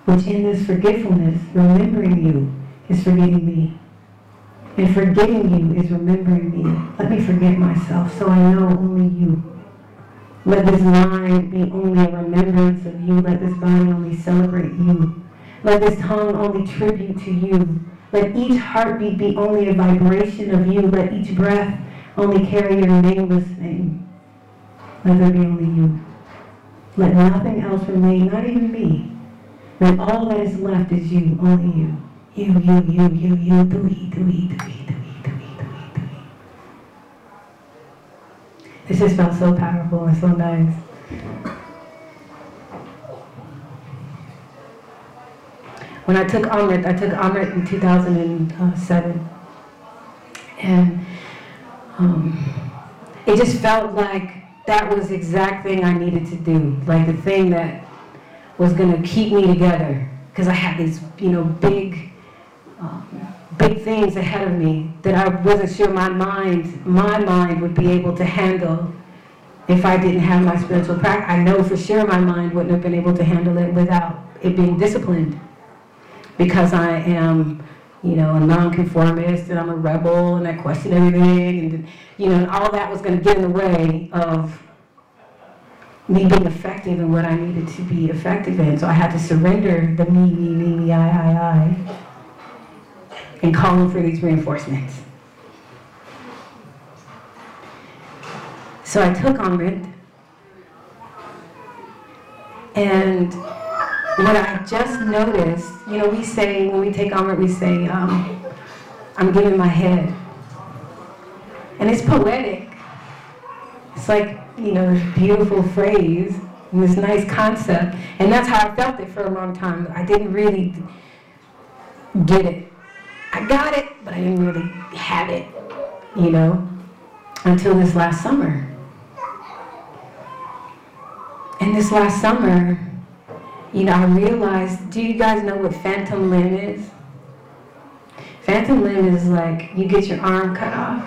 Which in this forgetfulness, remembering you is forgetting me. And forgetting you is remembering me. Let me forget myself so I know only you. Let this mind be only a remembrance of you. Let this body only celebrate you. Let this tongue only tribute to you. Let each heartbeat be only a vibration of you. Let each breath only carry your nameless name. Let there be only you. Let nothing else remain, not even me. Let all that is left is you, only you. You, dooey, dooey, dooey, dooey, dooey, dooey, dooey. This just felt so powerful and so nice. When I took Amrit in 2007. And it just felt like that was the exact thing I needed to do. Like the thing that was gonna keep me together. Because I had these, big things ahead of me that I wasn't sure my mind would be able to handle if I didn't have my spiritual practice. I know for sure my mind wouldn't have been able to handle it without it being disciplined. Because I am, a nonconformist, and I'm a rebel, and I question everything, and, all that was going to get in the way of me being effective in what I needed to be effective in. So I had to surrender the me, I, and calling for these reinforcements. So I took Amrit, and what I just noticed, we say, when we take Amrit, we say, I'm giving my head. And it's poetic. It's like, this beautiful phrase and this nice concept. And that's how I felt it for a long time. I didn't really get it. I got it, but I didn't really have it, until this last summer. And this last summer, I realized, do you guys know what phantom limb is? Phantom limb is like you get your arm cut off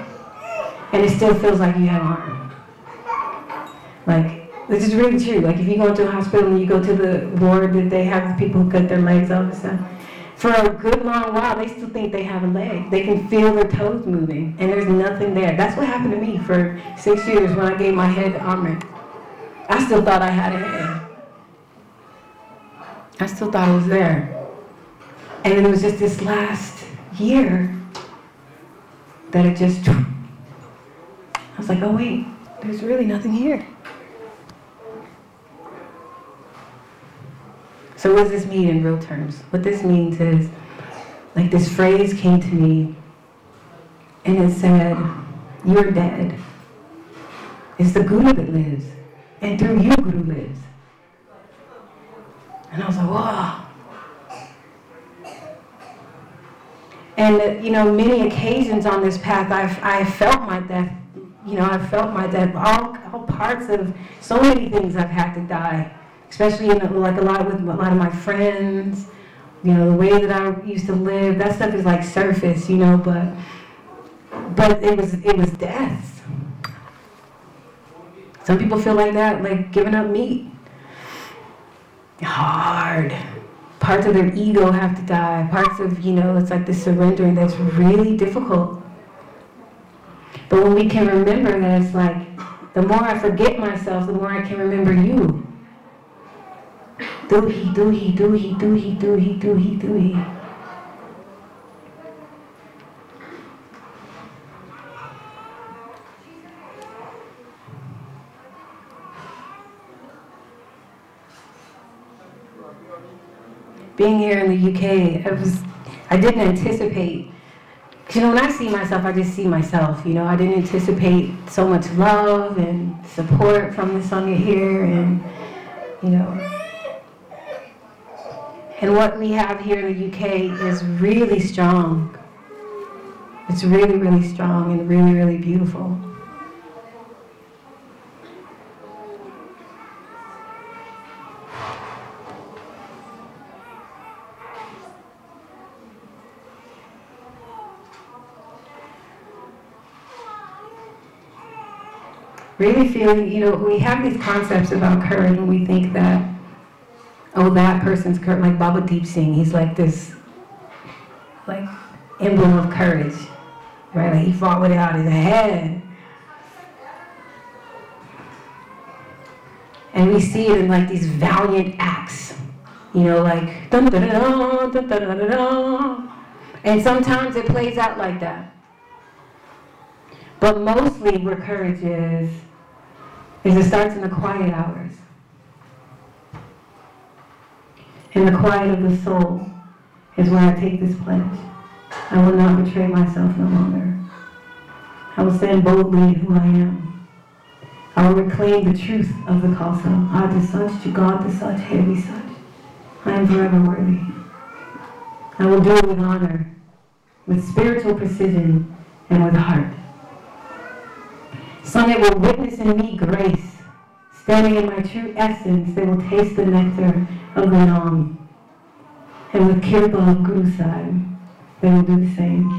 and it still feels like you have an arm. Like, this is really true. Like if you go to a hospital and you go to the ward that they have the people who cut their legs off and stuff, for a good long while they still think they have a leg. They can feel their toes moving and there's nothing there. That's what happened to me for 6 years when I gave my head to Amrit. I still thought I had a head. I still thought it was there. And then it was just this last year that it just, I was like, oh wait, there's really nothing here. So what does this mean in real terms? What this means is, like this phrase came to me and it said, you're dead. It's the Guru that lives. And through you, Guru lives. And I was like, whoa. And, many occasions on this path, I felt my death. I felt my death. All parts of so many things I've had to die. Especially, like a lot of my friends. The way that I used to live. That stuff is like surface, but it was death. Some people feel like that, like giving up meat. Hard. Parts of their ego have to die. Parts of, it's like the surrendering that's really difficult. But when we can remember that it's like, the more I forget myself, the more I can remember you. Doohi, doohi, doohi, doohi, doohi, doohi, doohi. Being here in the UK, I didn't anticipate, because when I see myself, I just see myself, I didn't anticipate so much love and support from the Sangha here, and, and what we have here in the UK is really strong. It's really, really strong and really, really beautiful. Really feeling, we have these concepts about courage when we think that, oh, that person's courage, like Baba Deep Singh, he's like this, like, emblem of courage, right? Like he fought with it out his head. And we see it in like these valiant acts, like, dun, dun, dun, dun, dun, dun, dun, dun. And sometimes it plays out like that. But mostly where courage is it starts in the quiet hours. In the quiet of the soul is where I take this pledge. I will not betray myself no longer. I will stand boldly in who I am. I will reclaim the truth of the Khalsa. Ad such, to God the such, here be such. I am forever worthy. I will do it with honor, with spiritual precision, and with heart. Some will witness in me grace. Standing in my true essence, they will taste the nectar of the Nam. And with Kirpa of Guru Sahib, they will do the same.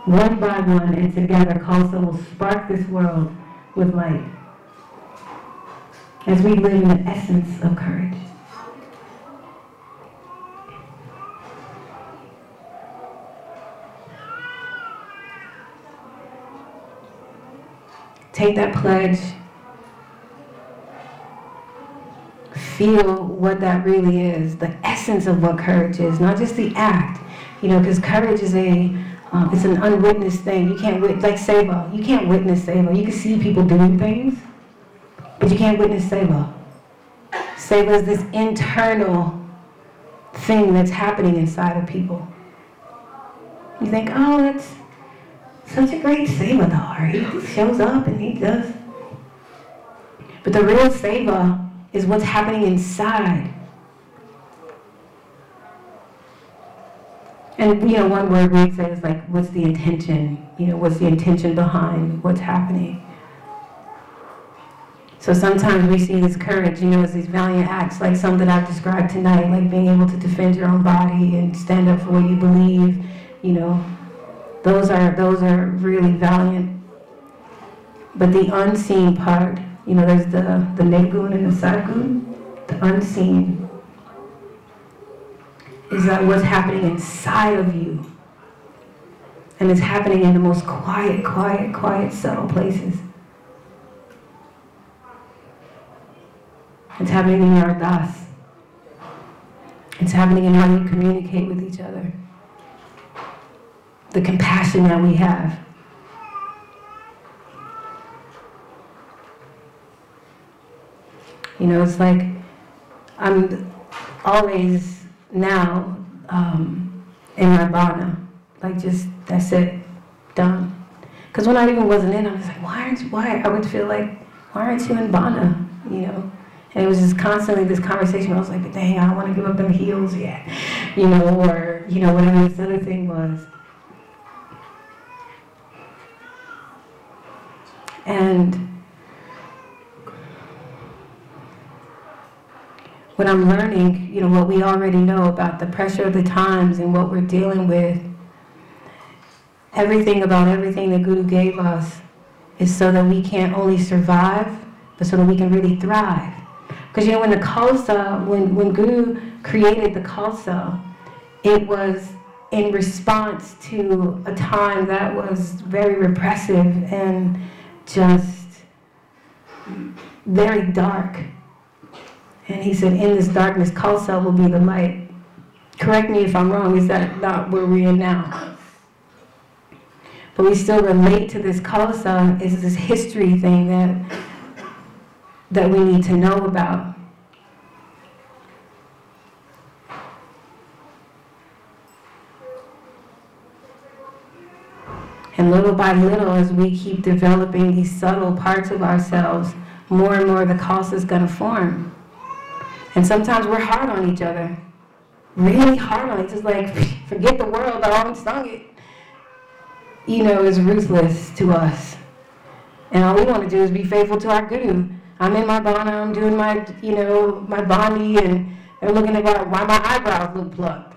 One by one and together, Khalsa will spark this world with light. As we live in the essence of courage. Take that pledge. Feel what that really is, the essence of what courage is, not just the act. You know, because courage is it's an unwitnessed thing. You can't like seva. You can't witness seva. You can see people doing things, but you can't witness seva. Seva is this internal thing that's happening inside of people. You think, oh, that's such a great sevadar. He just shows up and he does. But the real seva is what's happening inside. And, you know, one word we say is like, what's the intention? You know, what's the intention behind what's happening? So sometimes we see this courage, you know, as these valiant acts, like some that I've described tonight, like being able to defend your own body and stand up for what you believe, you know. Those are really valiant. But the unseen part, you know, there's the Nirgun and the Sargun. The unseen is that what's happening inside of you. And it's happening in the most quiet, subtle places. It's happening in your ardas. It's happening in how you communicate with each other. The compassion that we have. You know, it's like I'm always now in my bana, like just that's it, done. Because when I even wasn't in, I was like, why? I would feel like, why aren't you in bana? You know, and it was just constantly this conversation where I was like, but dang, I don't want to give up them heels yet, you know, or you know whatever this other thing was. And what I'm learning, you know, what we already know about the pressure of the times and what we're dealing with, everything about everything that Guru gave us is so that we can't only survive, but so that we can really thrive. Because, you know, when the Khalsa, when Guru created the Khalsa, it was in response to a time that was very repressive and just very dark. And he said, in this darkness, Khalsa will be the light. Correct me if I'm wrong, is that not where we're in now? But we still relate to this Khalsa, is this history thing that we need to know about. And little by little, as we keep developing these subtle parts of ourselves, more and more the Khalsa is going to form. And sometimes we're hard on each other. Really hard on it. Just like, forget the world, I already sung it. You know, is ruthless to us. And all we want to do is be faithful to our Guru. I'm in my bana, I'm doing my, you know, my bandi, and they're looking at why my eyebrows look plucked.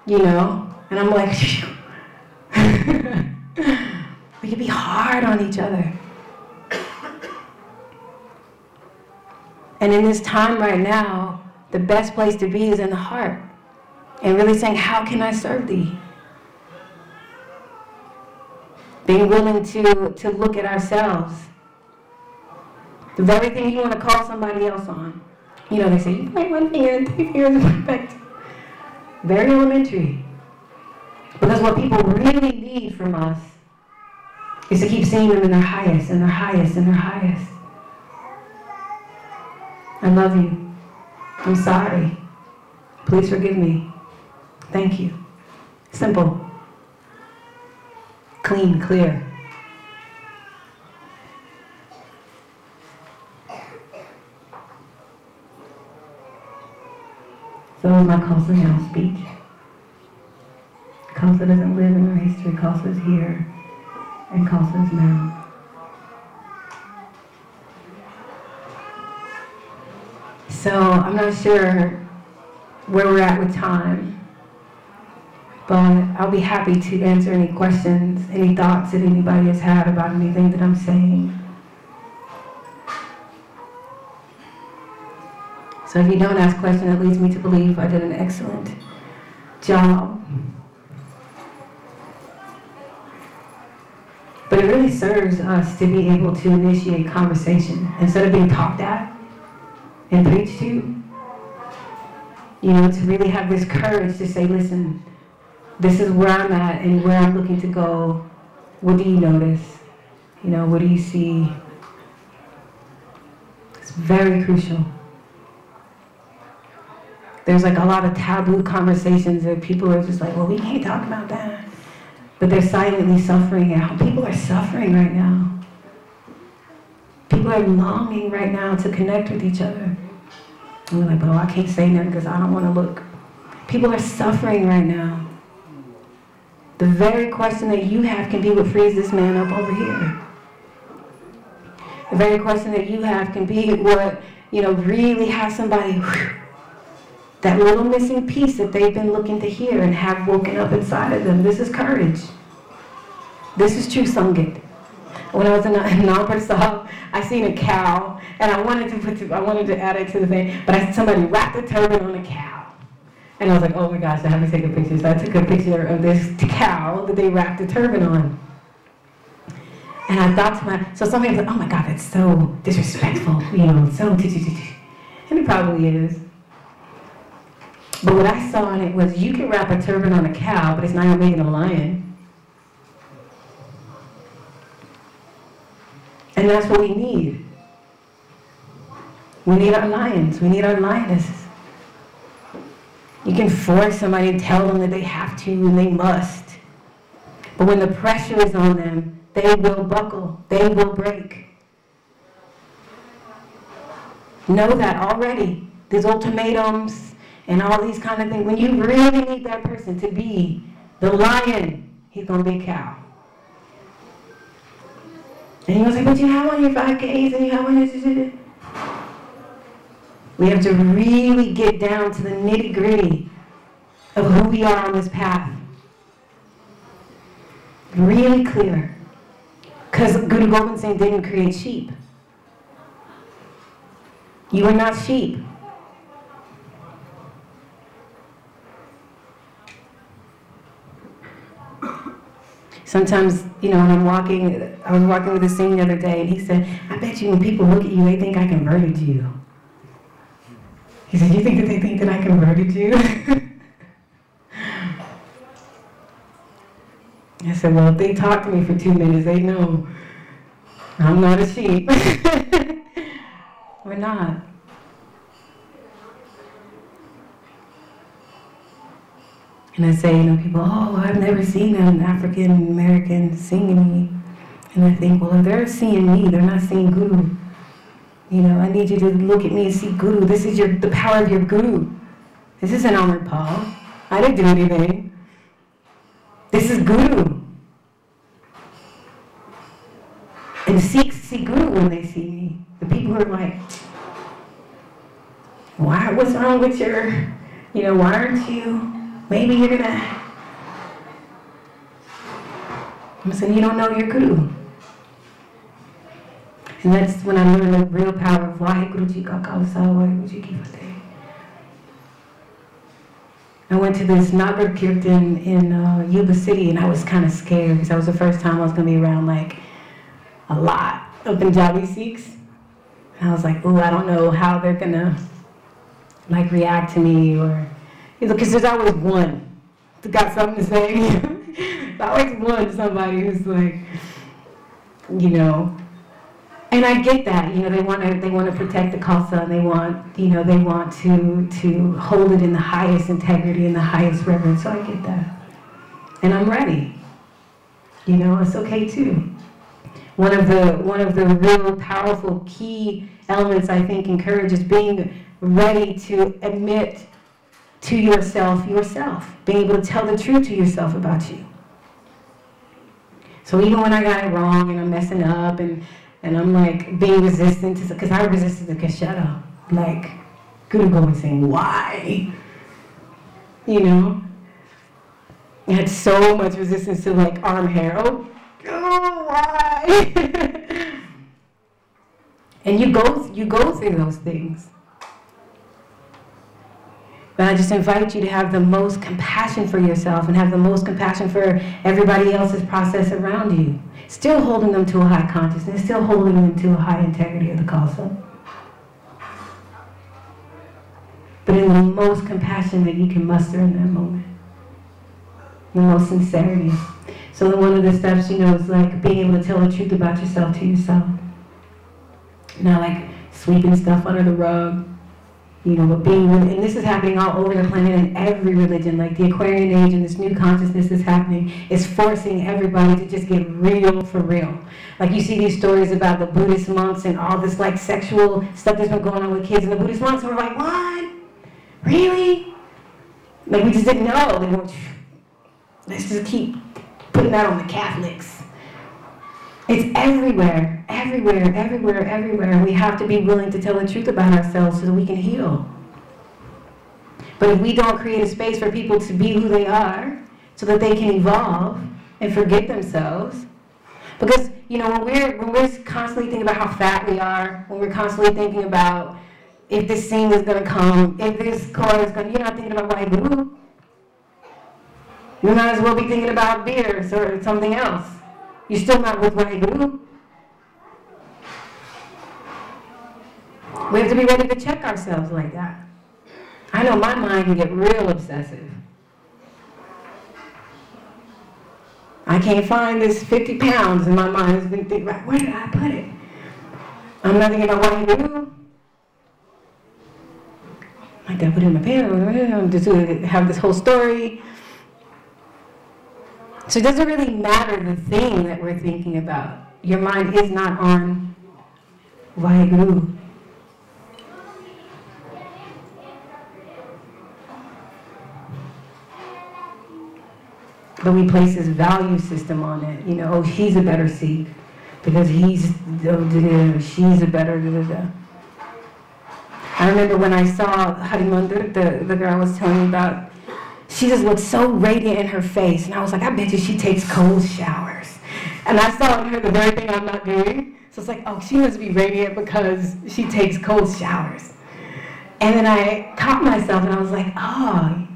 You know? And I'm like, we can be hard on each other. And in this time right now, the best place to be is in the heart. And really saying, how can I serve thee? Being willing to look at ourselves. The very thing you want to call somebody else on. You know, they say, you point one finger and 3 fingers in my back. Very elementary. Because what people really need from us is to keep seeing them in their highest, and their highest, and their highest. I love you. I'm sorry. Please forgive me. Thank you. Simple. Clean, clear. So is my Khalsa now speech. Khalsa doesn't live in our history. Khalsa is here, and Khalsa is now. So I'm not sure where we're at with time, but I'll be happy to answer any questions, any thoughts that anybody has had about anything that I'm saying. So if you don't ask questions, it leads me to believe I did an excellent job. But it really serves us to be able to initiate conversation instead of being talked at and preached to. You know, to really have this courage to say, listen, this is where I'm at and where I'm looking to go. What do you notice? You know, what do you see? It's very crucial. There's like a lot of taboo conversations that people are just like, well, we can't talk about that. But they're silently suffering out. People are suffering right now. People are longing right now to connect with each other. And we're like, but I can't say nothing because I don't want to look. People are suffering right now. The very question that you have can be what frees this man up over here. The very question that you have can be what, you know, really has somebody, that little missing piece that they've been looking to hear and have woken up inside of them. This is courage. This is true Sangit. When I was in Nambar Sahib, I seen a cow, and I wanted to add it to the thing, but somebody wrapped a turban on a cow. And I was like, oh my gosh, I have to take a picture. So I took a picture of this cow that they wrapped a turban on. And I thought to myself, so somebody was like, oh my God, that's so disrespectful, you know, so, and it probably is. But what I saw in it was, you can wrap a turban on a cow, but it's not gonna make it a lion. And that's what we need. We need our lions, we need our lionesses. You can force somebody and tell them that they have to and they must. But when the pressure is on them, they will buckle, they will break. Know that already. These ultimatums and all these kind of things. When you really need that person to be the lion, he's going to be a cow. And you're going to say, but you have on your 5Ks and you have on your... We have to really get down to the nitty-gritty of who we are on this path. Really clear. Because Guru Gobind Singh didn't create sheep. You are not sheep. Sometimes, you know, when I was walking with a Singh the other day, and he said, I bet you when people look at you, they think I converted you. He said, you think that they think that I converted you? I said, well, if they talk to me for 2 minutes, they know I'm not a sheep. We're not. And I say, you know, people, oh, I've never seen an African American singing me. And I think, well, if they're seeing me, they're not seeing Guru. You know, I need you to look at me and see Guru. This is the power of your Guru. This isn't amritpal. I didn't do anything. This is Guru. And Sikhs see Guru when they see me. The people who are like, what's wrong with your, you know, why aren't you? Maybe you're gonna... I'm saying, you don't know your Guru. And that's when I learned the real power of Vaheguru Ji Ka Khalsa, Vaheguru Ji Ki Fateh. I went to this Nagar Kirtan in Yuba City, and I was kind of scared because that was the first time I was going to be around like a lot of Punjabi Sikhs. And I was like, ooh, I don't know how they're going to like react to me, or because there's always one got something to say. I always want somebody who's like, you know, and I get that, you know, they want to protect the Khalsa, and they want to hold it in the highest integrity and the highest reverence. So I get that, and I'm ready. You know, it's okay too. One of the real powerful key elements, I think, in courage is being ready to admit to yourself, being able to tell the truth to yourself about you. So even when I got it wrong and I'm messing up and I'm like being resistant to, because I resisted the Kasheta, like, Guru Gobind saying, why? You know? I had so much resistance to like arm hair. Oh, why? And you go through those things. But I just invite you to have the most compassion for yourself and have the most compassion for everybody else's process around you. Still holding them to a high consciousness, still holding them to a high integrity of the Khalsa. But in the most compassion that you can muster in that moment. The most sincerity. So one of the steps, you know, is like being able to tell the truth about yourself to yourself. Not like sweeping stuff under the rug. You know, but being, and this is happening all over the planet in every religion, like the Aquarian age and this new consciousness is happening, is forcing everybody to just get real for real. Like you see these stories about the Buddhist monks and all this like sexual stuff that's been going on with kids, and the Buddhist monks were like, what? Really? Like we just didn't know. They were, let's just keep putting that on the Catholics. It's everywhere, everywhere, everywhere, everywhere. And we have to be willing to tell the truth about ourselves so that we can heal. But if we don't create a space for people to be who they are, so that they can evolve and forget themselves, because, you know, when we're constantly thinking about how fat we are, when we're constantly thinking about if this scene is going to come, if this car is going to, you're not thinking about Waheguru. You might as well be thinking about beers or something else. You're still not with Waheguru. We have to be ready to check ourselves like that. I know my mind can get real obsessive. I can't find this 50 pounds and my mind has been thinking, where did I put it? I'm not thinking about Waheguru. I gotta put it in my pants, just have this whole story. So it doesn't really matter the thing that we're thinking about. Your mind is not on Waheguru. But we place this value system on it. You know, oh, he's a better Sikh because he's, she's a better, I remember when I saw Harimandir, the girl I was telling you about, she just looked so radiant in her face. And I was like, I bet you she takes cold showers. And I saw in her the very thing I'm not doing. So it's like, oh, she must be radiant because she takes cold showers. And then I caught myself and I was like, oh,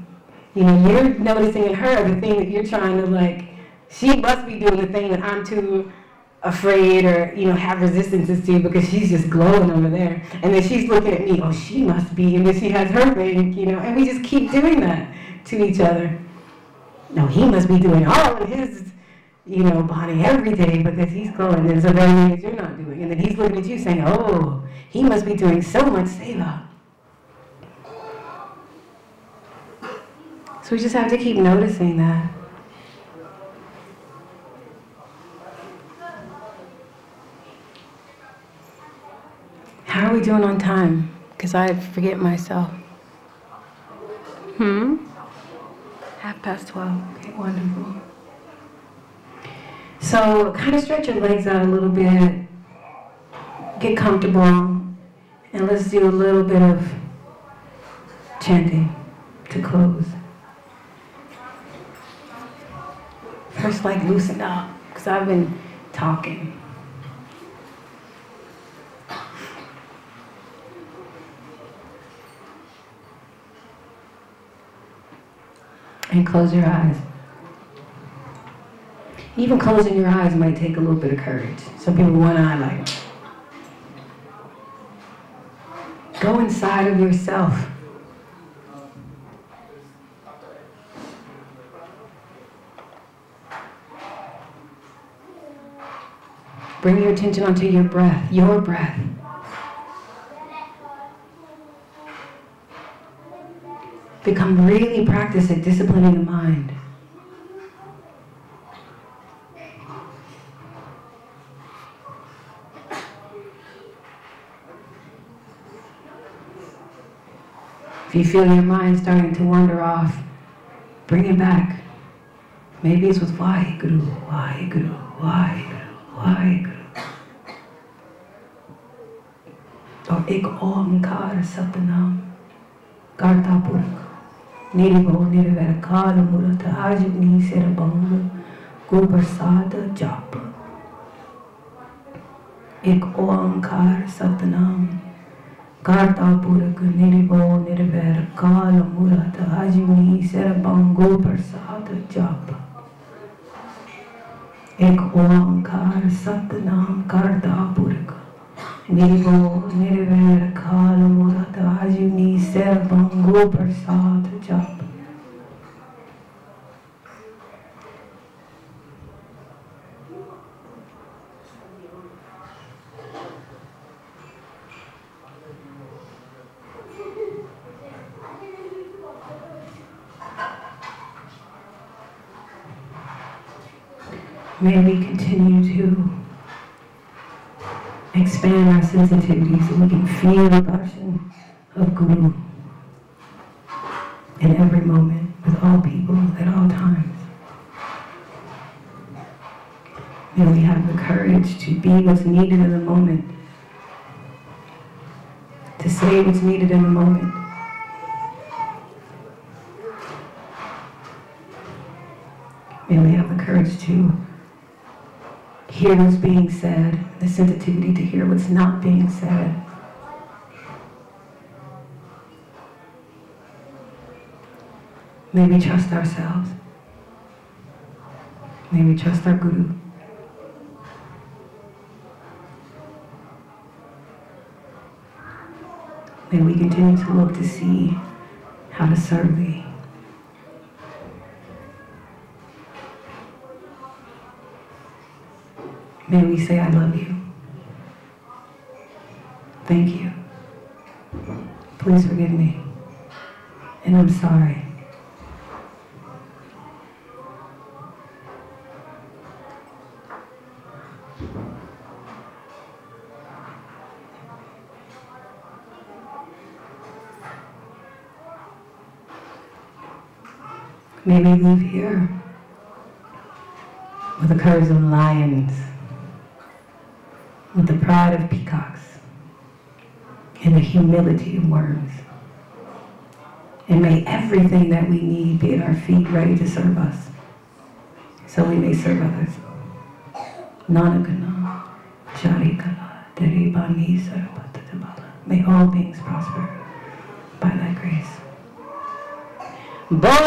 you know, you're noticing in her the thing that you're trying to like, she must be doing the thing that I'm too afraid or, you know, have resistances to because she's just glowing over there. And then she's looking at me, oh, she must be, and then she has her thing, you know, and we just keep doing that to each other. No, he must be doing all of his, you know, body every day because he's glowing. And so that means you're not doing. And then he's looking at you saying, oh, he must be doing so much seva. So we just have to keep noticing that. How are we doing on time? Because I forget myself. 12:30. Okay, wonderful. So kind of stretch your legs out a little bit. Get comfortable. And let's do a little bit of chanting to close. First, like, loosen up, because I've been talking. And close your eyes. Even closing your eyes might take a little bit of courage. Some people, one eye, like, go inside of yourself. Bring your attention onto your breath, your breath. Become really practice at disciplining the mind. If you feel your mind starting to wander off, bring it back. Maybe it's with Waheguru, Waheguru, Waheguru, Waheguru. Or Ek Omkar Satnam, Karta Purak, Niribho Nirvara Kala Murata Ajagni Serabanga, Goparsada Japa. Ek Omkar Satnam, Karta Purak, Niribho Nirvara Kala Murata Ajagni Serabanga, Goparsada Japa. Ek Omkar Satnam, Karta Purak, Niribho Nirvara Kala Murata Ajagni Serabanga, Goparsada Japa. May we continue to expand our sensitivity so we can feel the darshan of Guru in every moment, with all people, at all times. May we have the courage to be what's needed in the moment, to say what's needed in the moment. May we have the courage to hear what's being said, the sensitivity to hear what's not being said. May we trust ourselves. May we trust our Guru. May we continue to look to see how to serve Thee. May we say, I love you. Thank you. Please forgive me. And I'm sorry. May we leave here with the courage of lions, with the pride of peacocks, and the humility of worms. And may everything that we need be at our feet, ready to serve us, so we may serve others. Nanakana, Charikala, Deribani, Sarapatatabala. May all beings prosper by Thy grace. Right.